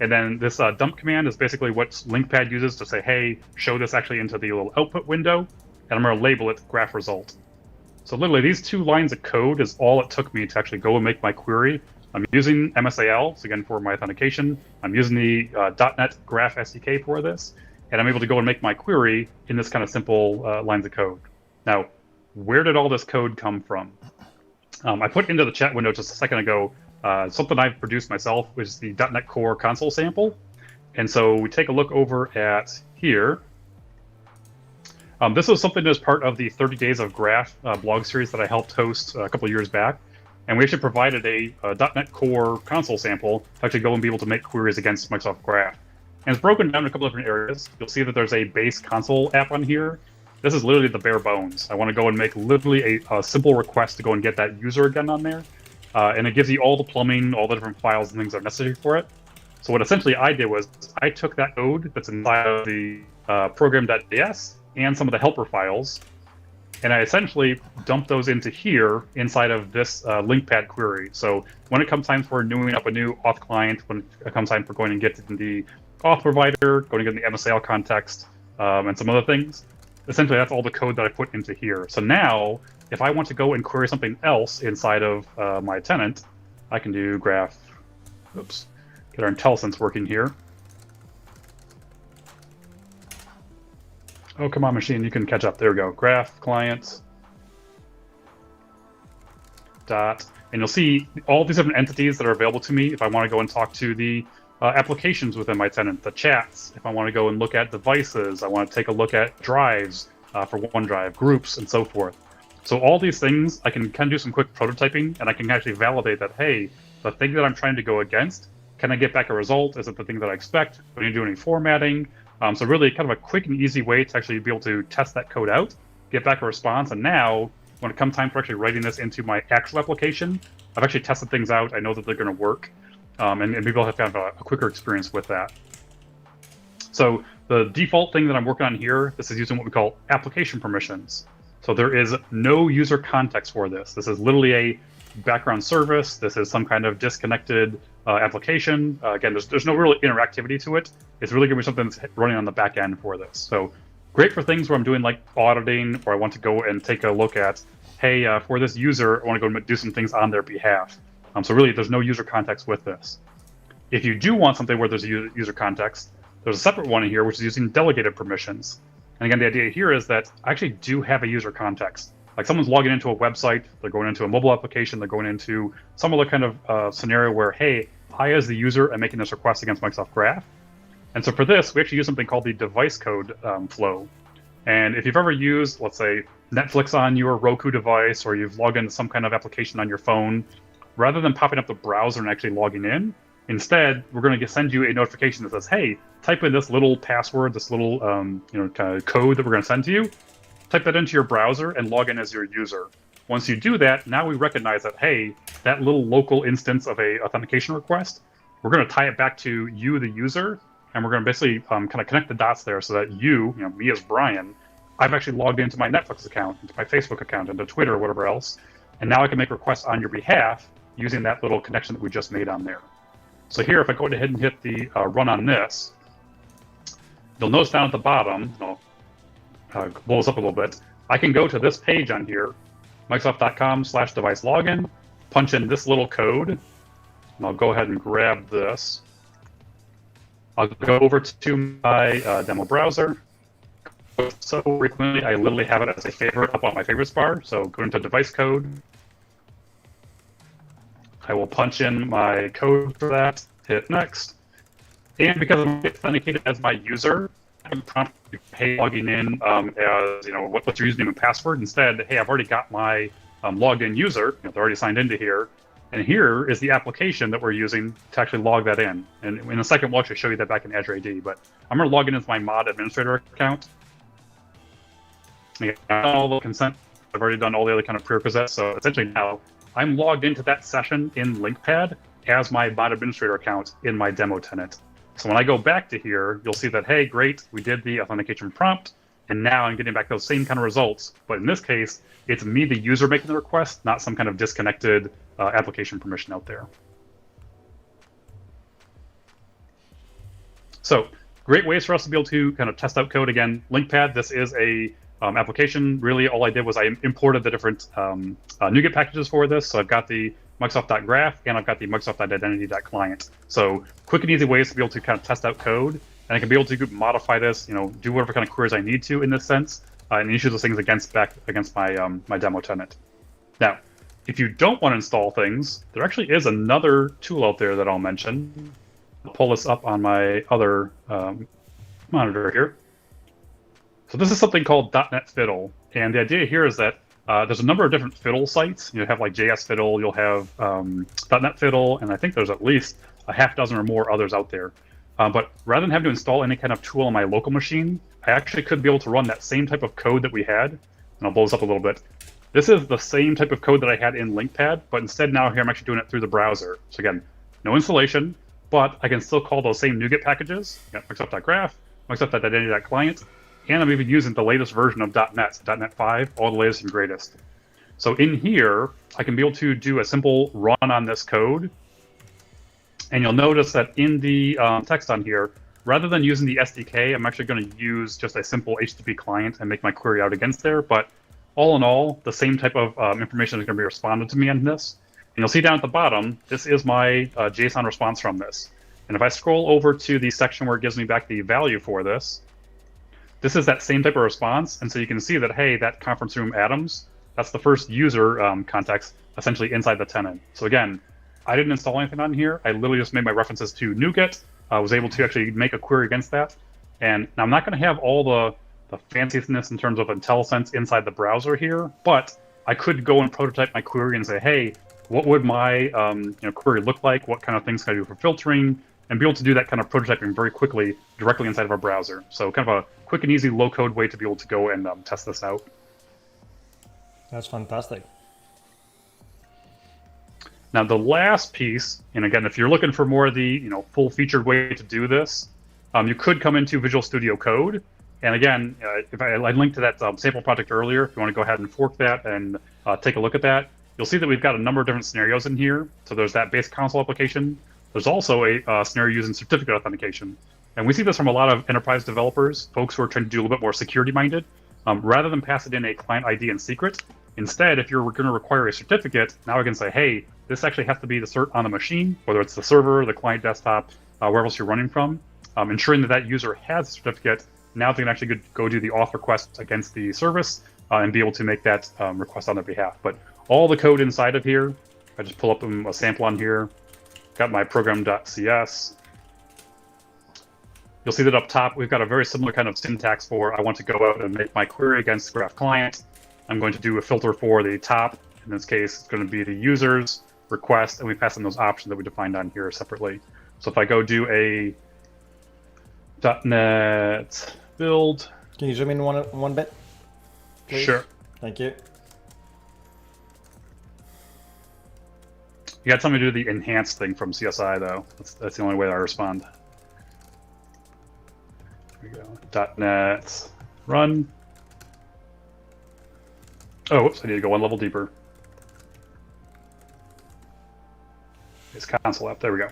And then this dump command is basically what LinkPad uses to say, hey, show this actually into the little output window, and I'm going to label it graph result. So literally these 2 lines of code is all it took me to actually go and make my query. I'm using MSAL, so again, for my authentication. I'm using the .NET Graph SDK for this, and I'm able to go and make my query in this kind of simple lines of code. Now, where did all this code come from? I put into the chat window just a second ago something I've produced myself, which is the .NET Core console sample. And so we take a look over at here. This was something that was part of the 30 Days of Graph blog series that I helped host a couple of years back. And we actually provided a .NET Core console sample to actually go and be able to make queries against Microsoft Graph. And it's broken down in a couple of different areas. You'll see that there's a base console app on here. This is literally the bare bones. I want to go and make literally a simple request to go and get that user again on there. And it gives you all the plumbing, all the different files and things that are necessary for it. So what essentially I did was I took that code that's inside of the program.js and some of the helper files, and I essentially dumped those into here inside of this LinkPad query. So when it comes time for newing up a new auth client, when it comes time for going and getting the auth provider, going to get the MSAL context, and some other things, essentially that's all the code that I put into here. So now, if I want to go and query something else inside of my tenant, I can do graph, oops, get our IntelliSense working here. Oh, come on, machine, you can catch up. There we go. Graph client dot, and you'll see all these different entities that are available to me if I want to go and talk to the applications within my tenant, the chats. If I want to go and look at devices, I want to take a look at drives for OneDrive, groups, and so forth. So all these things, I can kind of do some quick prototyping, and I can actually validate that, hey, the thing that I'm trying to go against, can I get back a result? Is it the thing that I expect? Do I need to do any formatting? So really kind of a quick and easy way to actually be able to test that code out, get back a response, and now when it comes time for actually writing this into my actual application, I've actually tested things out. I know that they're going to work, and people have kind of a quicker experience with that. So the default thing that I'm working on here, this is using what we call application permissions. So there is no user context for this. This is literally a background service. This is some kind of disconnected application. Again, there's no real interactivity to it. It's really going to be something that's running on the back end for this. So great for things where I'm doing like auditing, or I want to go and take a look at, hey, for this user, I want to go and do some things on their behalf. So really, there's no user context with this. If you do want something where there's a user context, there's a separate one in here, which is using delegated permissions. And again, the idea here is that I actually do have a user context. Like someone's logging into a website, they're going into a mobile application, they're going into some other kind of scenario where, hey, I as the user am making this request against Microsoft Graph. And so for this, we actually use something called the device code flow. And if you've ever used, let's say, Netflix on your Roku device, or you've logged into some kind of application on your phone, rather than popping up the browser and actually logging in, instead, we're going to send you a notification that says, hey, type in this little password, this little kind of code that we're going to send to you. Type that into your browser and log in as your user. Once you do that, now we recognize that, hey, that little local instance of a authentication request, we're going to tie it back to you, the user, and we're going to basically kind of connect the dots there so that you, me as Brian, I've actually logged into my Netflix account, into my Facebook account, into Twitter, or whatever else, and now I can make requests on your behalf using that little connection that we just made on there. So here, if I go ahead and hit the run on this, you'll notice down at the bottom, blow this up a little bit, I can go to this page on here, Microsoft.com/device login, punch in this little code, and I'll go ahead and grab this. I'll go over to my demo browser. So frequently, I literally have it as a favorite up on my favorites bar. So go into device code. I will punch in my code for that, hit next. And because I'm authenticated as my user, I can prompt, hey, logging in as, what's your username and password? Instead, hey, I've already got my logged in user. They're already signed into here. And here is the application that we're using to actually log that in. And in a second, we'll actually show you that back in Azure AD. But I'm going to log in as my mod administrator account. I've done all the consent. I've already done all the other kind of prerequisites. So essentially now, I'm logged into that session in LinkPad as my mod administrator account in my demo tenant. So when I go back to here, you'll see that, hey, great, we did the authentication prompt, and now I'm getting back those same kind of results. But in this case, it's me, the user, making the request, not some kind of disconnected application permission out there. So great ways for us to be able to kind of test out code. Again, LinkPad, this is a application. Really, all I did was I imported the different NuGet packages for this. So I've got the Microsoft.graph and I've got the Microsoft.identity.client. So quick and easy ways to be able to kind of test out code. And I can be able to modify this, do whatever kind of queries I need to in this sense, and issue those things against my my demo tenant. Now, if you don't want to install things, there actually is another tool out there that I'll mention. I'll pull this up on my other monitor here. So this is something called .NET Fiddle, and the idea here is that there's a number of different Fiddle sites. You have like JS Fiddle, you'll have .NET Fiddle, and I think there's at least a half dozen or more others out there. But rather than having to install any kind of tool on my local machine, I actually could be able to run that same type of code that we had, and I'll blow this up a little bit. This is the same type of code that I had in LinkPad, but instead now here I'm actually doing it through the browser. So again, no installation, but I can still call those same NuGet packages, Microsoft.graph, Microsoft.identity.client, and I'm even using the latest version of .NET, .NET 5, all the latest and greatest. So in here, I can be able to do a simple run on this code. And you'll notice that in the text on here, rather than using the SDK, I'm actually going to use just a simple HTTP client and make my query out against there. But all in all, the same type of information is going to be responded to me on this. And you'll see down at the bottom, this is my JSON response from this. And if I scroll over to the section where it gives me back the value for this, this is that same type of response. And so you can see that, hey, that conference room Adams, that's the first user context essentially inside the tenant. So again, I didn't install anything on here. I literally just made my references to NuGet. I was able to actually make a query against that. And now I'm not going to have all the fanciness in terms of IntelliSense inside the browser here, but I could go and prototype my query and say, hey, what would my query look like? What kind of things can I do for filtering? And be able to do that kind of prototyping very quickly directly inside of our browser. So kind of a quick and easy low-code way to be able to go and test this out. That's fantastic. Now the last piece, and again, if you're looking for more of the full-featured way to do this, you could come into Visual Studio Code. And again, if I linked to that sample project earlier, if you want to go ahead and fork that and take a look at that, you'll see that we've got a number of different scenarios in here. So there's that base console application. There's also a scenario using certificate authentication. And we see this from a lot of enterprise developers, folks who are trying to do a little bit more security-minded. Rather than pass it in a client ID and secret, instead, if you're going to require a certificate, now I can say, hey, this actually has to be the cert on the machine, whether it's the server, the client desktop, wherever else you're running from, ensuring that that user has a certificate. Now they can actually go do the auth request against the service and be able to make that request on their behalf. But all the code inside of here, I just pull up a sample on here, got my program.cs. You'll see that up top, we've got a very similar kind of syntax for I want to go out and make my query against Graph Client. I'm going to do a filter for the top. In this case, it's going to be the users, request, and we pass in those options that we defined on here separately. So if I go do a .NET build. Can you zoom in one bit, please? Sure. Thank you. You got to tell me to do the enhanced thing from CSI, though. That's the only way that I respond. Here we go. .NET run. Oh, whoops, I need to go one level deeper. It's console app. There we go.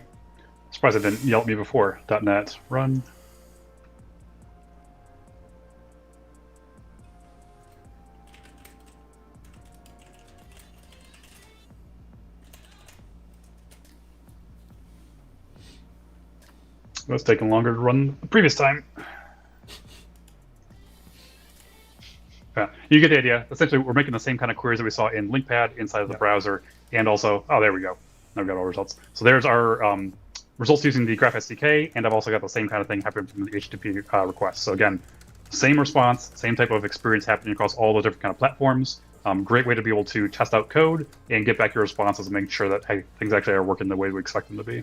Surprised it didn't yell at me before. .NET run. It's taking longer to run the previous time. Yeah, you get the idea. Essentially, we're making the same kind of queries that we saw in LinkPad inside of the browser, and also, oh, there we go. Now we've got all results. So there's our results using the Graph SDK, and I've also got the same kind of thing happening from the HTTP request. So again, same response, same type of experience happening across all the different kind of platforms. Great way to be able to test out code and get back your responses and make sure that, hey, things actually are working the way we expect them to be.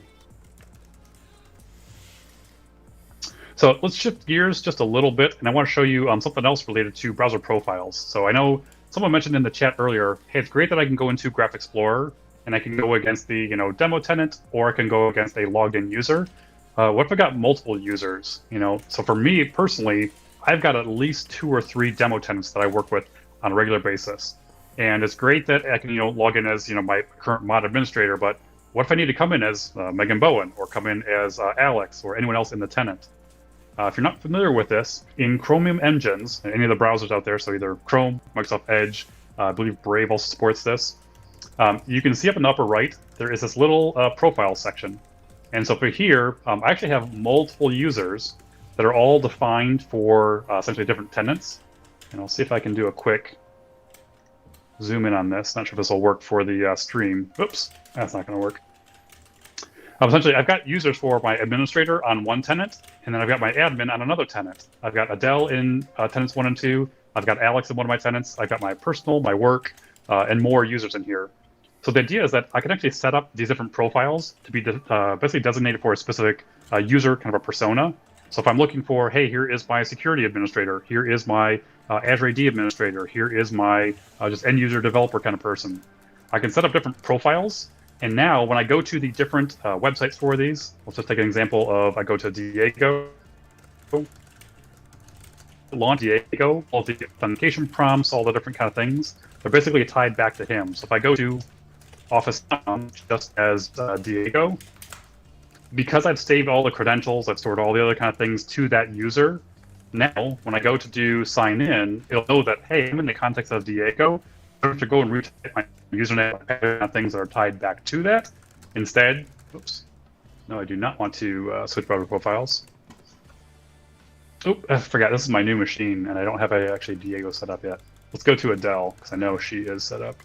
So let's shift gears just a little bit, and I want to show you something else related to browser profiles. So I know someone mentioned in the chat earlier, hey, it's great that I can go into Graph Explorer, and I can go against the demo tenant, or I can go against a logged-in user. What if I got multiple users? So for me personally, I've got at least 2 or 3 demo tenants that I work with on a regular basis, and it's great that I can log in as my current mod administrator. But what if I need to come in as Megan Bowen, or come in as Alex, or anyone else in the tenant? If you're not familiar with this, in Chromium engines, and any of the browsers out there, so either Chrome, Microsoft Edge, I believe Brave also supports this, you can see up in the upper right, there is this little profile section. And so for here, I actually have multiple users that are all defined for essentially different tenants. And I'll see if I can do a quick zoom in on this. Not sure if this will work for the stream. Oops, that's not going to work. Essentially, I've got users for my administrator on one tenant, and then I've got my admin on another tenant. I've got Adele in tenants 1 and 2. I've got Alex in one of my tenants. I've got my personal, my work, and more users in here. So the idea is that I can actually set up these different profiles to be basically designated for a specific user, kind of a persona. So if I'm looking for, hey, here is my security administrator, here is my Azure AD administrator, here is my just end user developer kind of person, I can set up different profiles. And now when I go to the different websites for these, let's just take an example of, I go to Diego, launch Diego, all the authentication prompts, all the different kind of things, they're basically tied back to him. So if I go to Office just as Diego, because I've saved all the credentials, I've stored all the other kind of things to that user, now when I go to do sign in, it'll know that, hey, I'm in the context of Diego, I don't have to go and retype my username and things that are tied back to that. Instead, oops, no, I do not want to switch browser profiles. Oop, I forgot, this is my new machine, and I don't have actually Diego set up yet. Let's go to Adele, because I know she is set up.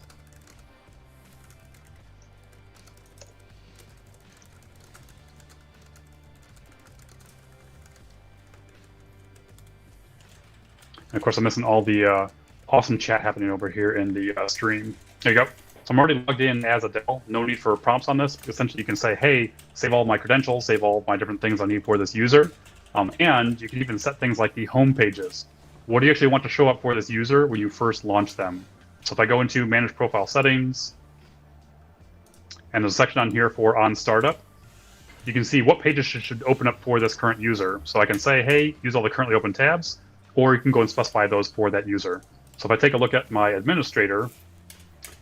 And of course, I'm missing all the awesome chat happening over here in the stream. There you go. So I'm already logged in as Adele. No need for prompts on this. Essentially, you can say, hey, save all my credentials, save all my different things I need for this user. And you can even set things like the home pages. What do you actually want to show up for this user when you first launch them? So if I go into Manage Profile Settings, and there's a section on here for On Startup, you can see what pages should open up for this current user. So I can say, hey, use all the currently open tabs, or you can go and specify those for that user. So if I take a look at my administrator,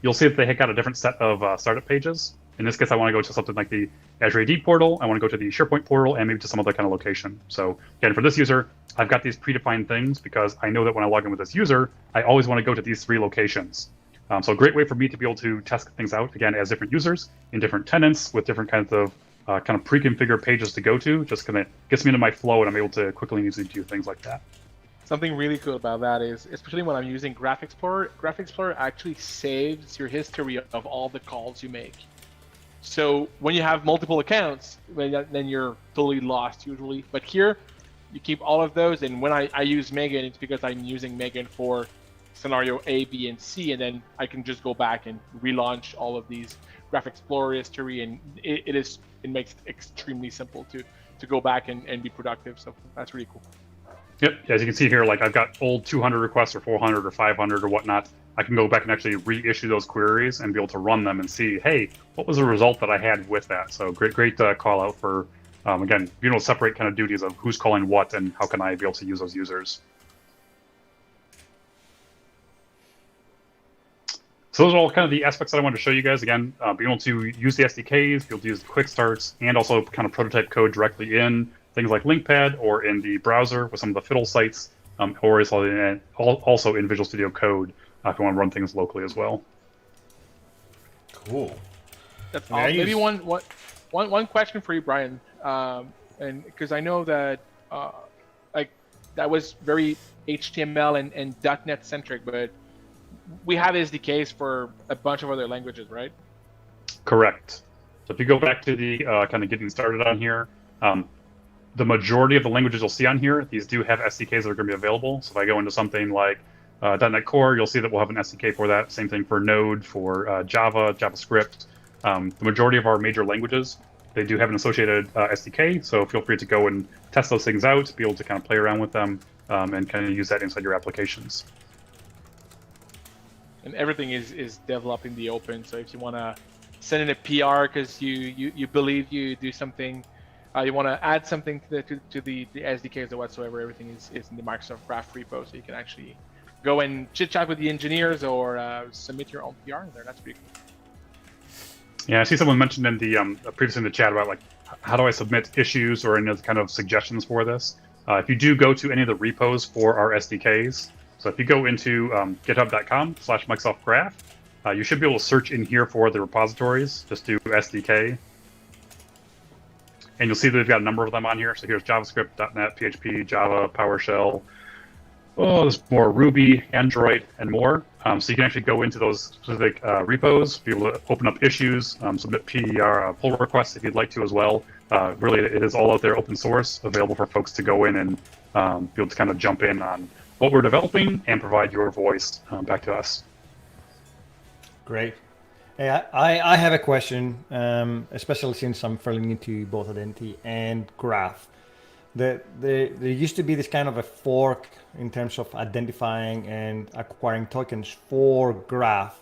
you'll see that they got a different set of startup pages. In this case, I want to go to something like the Azure AD portal. I want to go to the SharePoint portal and maybe to some other kind of location. So again, for this user, I've got these predefined things because I know that when I log in with this user, I always want to go to these 3 locations. So a great way for me to be able to test things out, again, as different users in different tenants with different kinds of pre-configured pages to go to, just kind of gets me into my flow and I'm able to quickly and easily do things like that. Something really cool about that is, especially when I'm using Graph Explorer actually saves your history of all the calls you make. So when you have multiple accounts, then you're totally lost usually. But here, you keep all of those, and when I use Megan, it's because I'm using Megan for scenario A, B, and C, and then I can just go back and relaunch all of these Graph Explorer history, and it makes it extremely simple to go back and be productive. So that's really cool. Yep, as you can see here, like I've got old 200 requests or 400 or 500 or whatnot. I can go back and actually reissue those queries and be able to run them and see, hey, what was the result that I had with that? So great call out for, again, being able to separate kind of duties of who's calling what and how can I be able to use those users. So those are all kind of the aspects that I wanted to show you guys. Again, being able to use the SDKs, be able to use the quick starts, and also kind of prototype code directly in things like LinkPad or in the browser with some of the fiddle sites, or also in Visual Studio Code if you want to run things locally as well. Cool. That's awesome. Maybe one question for you, Brian, and because I know that like that was very HTML and .NET centric, but we have SDKs for a bunch of other languages, right? Correct. So if you go back to the kind of getting started on here, the majority of the languages you'll see on here, these do have SDKs that are going to be available. So if I go into something like .NET Core, you'll see that we'll have an SDK for that. Same thing for Node, for Java, JavaScript. The majority of our major languages, they do have an associated SDK. So feel free to go and test those things out, be able to kind of play around with them, and kind of use that inside your applications. And everything is developed in the open. So if you want to send in a PR because you believe you do something, you want to add something to the SDKs or whatsoever, everything is in the Microsoft Graph repo, so you can actually go and chit chat with the engineers or submit your own PR in there. That's pretty cool. Yeah, I see someone mentioned in the previously in the chat about like how do I submit issues or any other kind of suggestions for this. If you do go to any of the repos for our SDKs, so if you go into github.com/Microsoft Graph, you should be able to search in here for the repositories. Just do SDK. And you'll see that we've got a number of them on here. So here's JavaScript, .NET, PHP, Java, PowerShell. Oh, there's more Ruby, Android, and more. So you can actually go into those specific repos, be able to open up issues, submit PR pull requests if you'd like to as well. Really, it is all out there, open source, available for folks to go in and be able to kind of jump in on what we're developing and provide your voice back to us. Great. Hey, I have a question, especially since I'm fairly new to both Identity and Graph. There used to be this kind of a fork in terms of identifying and acquiring tokens for Graph.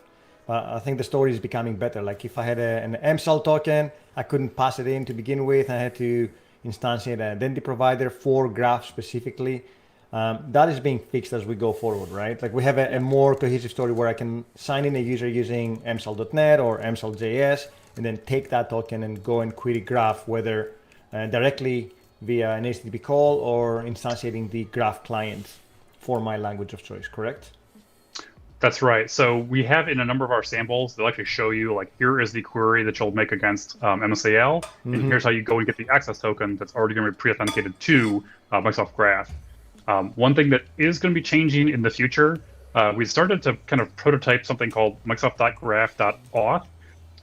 I think the story is becoming better. Like if I had an MSAL token, I couldn't pass it in to begin with. I had to instantiate an identity provider for Graph specifically. That is being fixed as we go forward, right? Like we have a more cohesive story where I can sign in a user using MSAL.NET or MSAL.js and then take that token and go and query Graph, whether directly via an HTTP call or instantiating the Graph client for my language of choice, correct? That's right. So we have in a number of our samples, they'll actually show you like, here is the query that you'll make against MSAL, and here's how you go and get the access token that's already going to be pre-authenticated to Microsoft Graph. One thing that is going to be changing in the future, we started to kind of prototype something called Microsoft.graph.auth.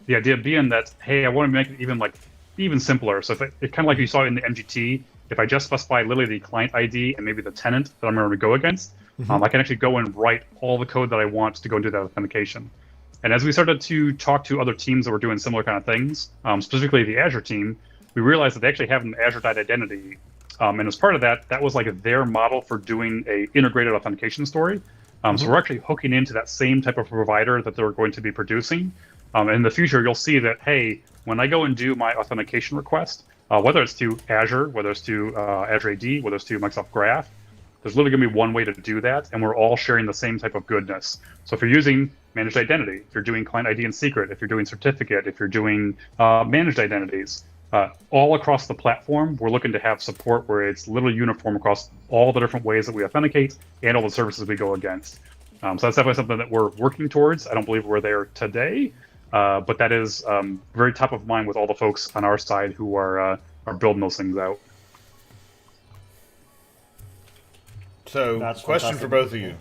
The idea being that, hey, I want to make it even simpler. So if it kind of like you saw in the MGT, if I just specify literally the client ID and maybe the tenant that I'm going to go against, I can actually go and write all the code that I want to go and do that authentication. And as we started to talk to other teams that were doing similar kind of things, specifically the Azure team, we realized that they actually have an Azure identity. And as part of that, that was like their model for doing a integrated authentication story. So we're actually hooking into that same type of provider that they're going to be producing. In the future, you'll see that, hey, when I go and do my authentication request, whether it's to Azure, whether it's to Azure AD, whether it's to Microsoft Graph, there's literally going to be one way to do that, and we're all sharing the same type of goodness. So if you're using managed identity, if you're doing client ID and secret, if you're doing certificate, if you're doing managed identities, all across the platform, we're looking to have support where it's literally uniform across all the different ways that we authenticate and all the services we go against. So that's definitely something that we're working towards. I don't believe we're there today, but that is very top of mind with all the folks on our side who are building those things out. So, That's question fantastic. for both of you: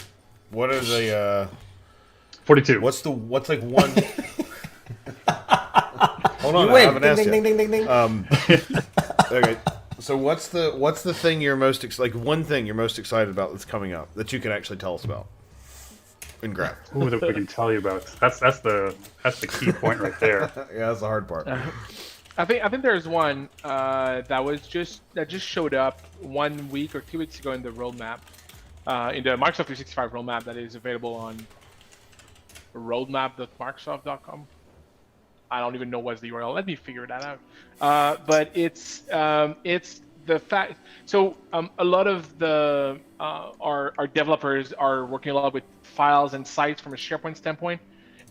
what are the 42. what's like one? Hold on, You I win. haven't Ding, asked ding, yet. ding, ding, ding, ding. Okay, so what's the thing you're most one thing you're most excited about that's coming up that you can actually tell us about in Graph? Ooh, that we can tell you about. That's the key point right there. Yeah, that's the hard part. I think there's one that just showed up 1 week or 2 weeks ago in the roadmap, in the Microsoft 365 roadmap that is available on roadmap.microsoft.com. I don't even know what's the URL. Let me figure that out. But it's the fact. So a lot of the our developers are working a lot with files and sites from a SharePoint standpoint,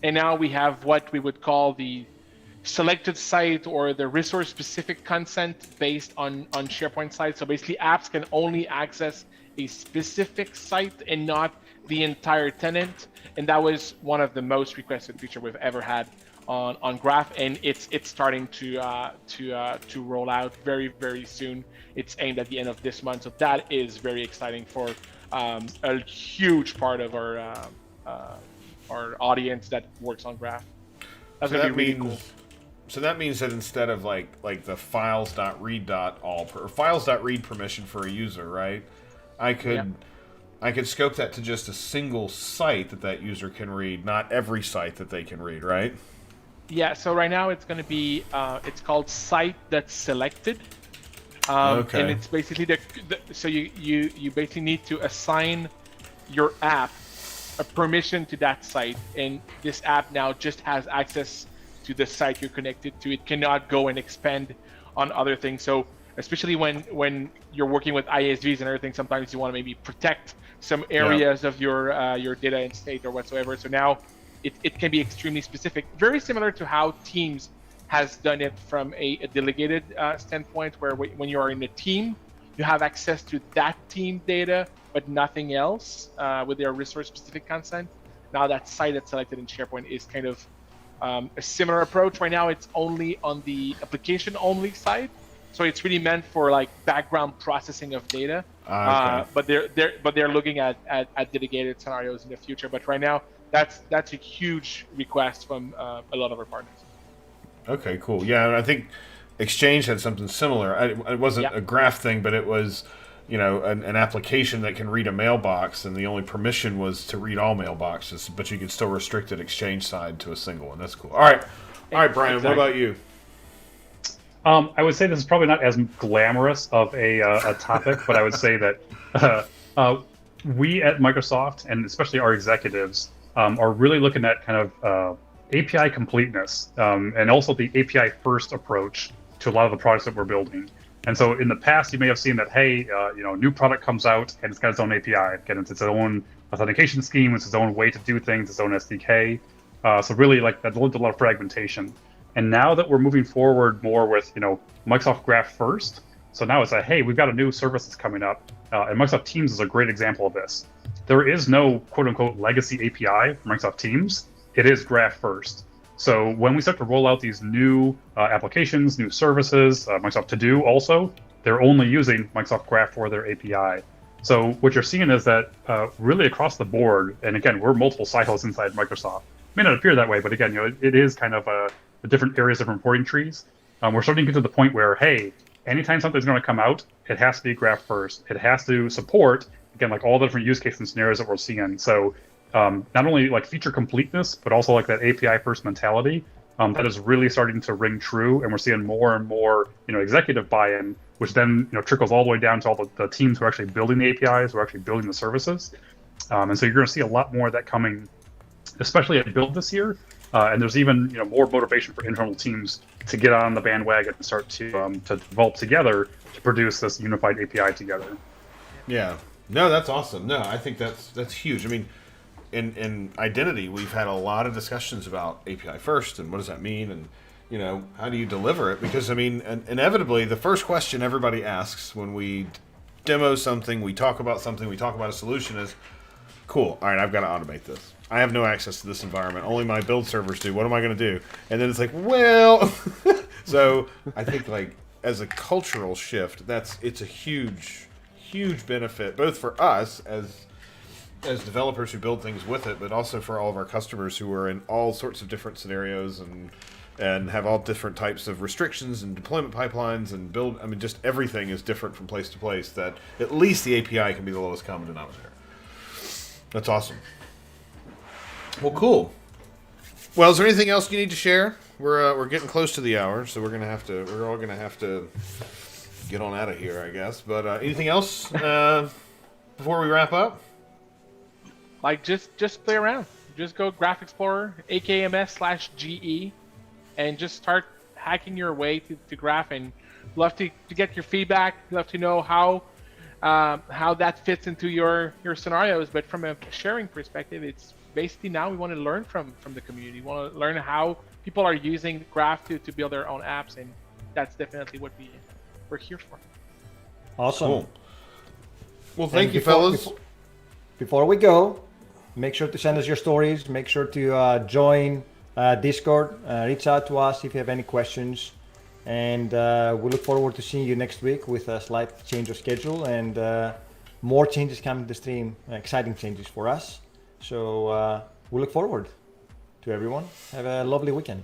and now we have what we would call the selected site or the resource specific consent based on SharePoint sites. So basically apps can only access a specific site and not the entire tenant. And that was one of the most requested feature we've ever had on Graph, and it's starting to roll out very, very soon. It's aimed at the end of this month. So that is very exciting for a huge part of our audience that works on Graph. That's gonna be really cool. So that means that instead of like the files.read.all or files.read permission for a user, right? I could scope that to just a single site that user can read, not every site that they can read, right? Yeah. So right now it's going to be it's called site that's selected, Okay. and it's basically so you basically need to assign your app a permission to that site, and this app now just has access to the site you're connected to. It cannot go and expand on other things. So especially when you're working with ISVs and everything, sometimes you want to maybe protect some areas of your data and state or whatsoever. So now it can be extremely specific, very similar to how Teams has done it from a delegated standpoint, where when you are in a team, you have access to that team data, but nothing else with their resource-specific consent. Now that site that's selected in SharePoint is kind of a similar approach. Right now, it's only on the application-only side, so it's really meant for like background processing of data. Okay. But they're looking at delegated scenarios in the future. But right now, that's a huge request from a lot of our partners. Okay, cool. Yeah, I think Exchange had something similar. It wasn't a Graph thing, but it was, an application that can read a mailbox, and the only permission was to read all mailboxes, but you could still restrict it Exchange side to a single one. That's cool. All right, Brian. Exactly. What about you? I would say this is probably not as glamorous of a topic, but I would say that we at Microsoft, and especially our executives, are really looking at kind of API completeness, and also the API first approach to a lot of the products that we're building. And so in the past, you may have seen that, hey, new product comes out and it's got its own API. Again, it's its own authentication scheme, it's its own way to do things, its own SDK. So really, like, that led to a lot of fragmentation. And now that we're moving forward more with, Microsoft Graph first, so now it's like, hey, we've got a new service that's coming up, and Microsoft Teams is a great example of this. There is no quote-unquote legacy API for Microsoft Teams. It is Graph first. So when we start to roll out these new applications, new services, Microsoft To Do also, they're only using Microsoft Graph for their API. So what you're seeing is that really across the board, and again, we're multiple silos inside Microsoft. It may not appear that way, but again, it is kind of the different areas of reporting trees. We're starting to get to the point where, hey, anytime something's going to come out, it has to be graph first. It has to support, again, like all the different use cases and scenarios that we're seeing. So not only like feature completeness, but also like that API first mentality that is really starting to ring true. And we're seeing more and more, executive buy-in, which then, trickles all the way down to all the teams who are actually building the APIs, who are actually building the services. And so you're going to see a lot more of that coming, especially at Build this year. And there's even more motivation for internal teams to get on the bandwagon and start to develop together to produce this unified API together. Yeah, no, that's awesome. No, I think that's huge. I mean, in identity, we've had a lot of discussions about API first and what does that mean, and how do you deliver it? Because I mean, inevitably, the first question everybody asks when we demo something, we talk about a solution is, cool. All right, I've got to automate this. I have no access to this environment. Only my build servers do. What am I going to do? And then it's like, well, so I think like as a cultural shift, it's a huge benefit both for us as developers who build things with it, but also for all of our customers who are in all sorts of different scenarios and have all different types of restrictions and deployment pipelines and build. I mean, just everything is different from place to place. That at least the API can be the lowest common denominator. That's awesome. Well, cool. Well, is there anything else you need to share? We're getting close to the hour, so we're all gonna have to get on out of here, I guess. But anything else before we wrap up? Like just play around. Just go Graph Explorer, AKMS/GE, and just start hacking your way to Graph. And love to get your feedback. Love to know how that fits into your scenarios. But from a sharing perspective, it's basically now we want to learn from the community. We want to learn how people are using Graph to build their own apps, and that's definitely what we're here for. Awesome. Cool. Well, thank you, fellas. Before we go, make sure to send us your stories. Make sure to join Discord. Reach out to us if you have any questions. And we look forward to seeing you next week with a slight change of schedule and more changes coming to the stream, exciting changes for us. So we look forward to everyone. Have a lovely weekend.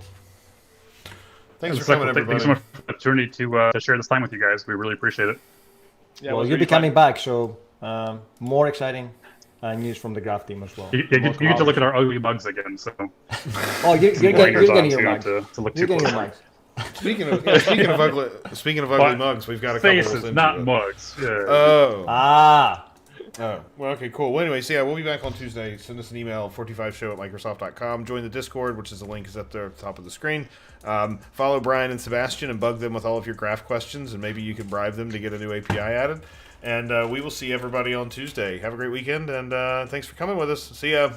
Thanks for coming, everybody. Thanks so much for the opportunity to share this time with you guys. We really appreciate it. Yeah, well, you'll be coming back, so more exciting news from the Graph team as well. You get to look at our ugly bugs again. So. Oh, you're getting your mugs. To look you're too getting close. your mugs. Speaking of ugly mugs, we've got a couple. Faces, not mugs. Yeah. Oh, well, okay, cool. Well, anyway, so yeah, we'll be back on Tuesday. Send us an email, 45show@microsoft.com. Join the Discord, which is the link is up there at the top of the screen. Follow Brian and Sebastian and bug them with all of your Graph questions, and maybe you can bribe them to get a new API added. And we will see everybody on Tuesday. Have a great weekend, and thanks for coming with us. See ya.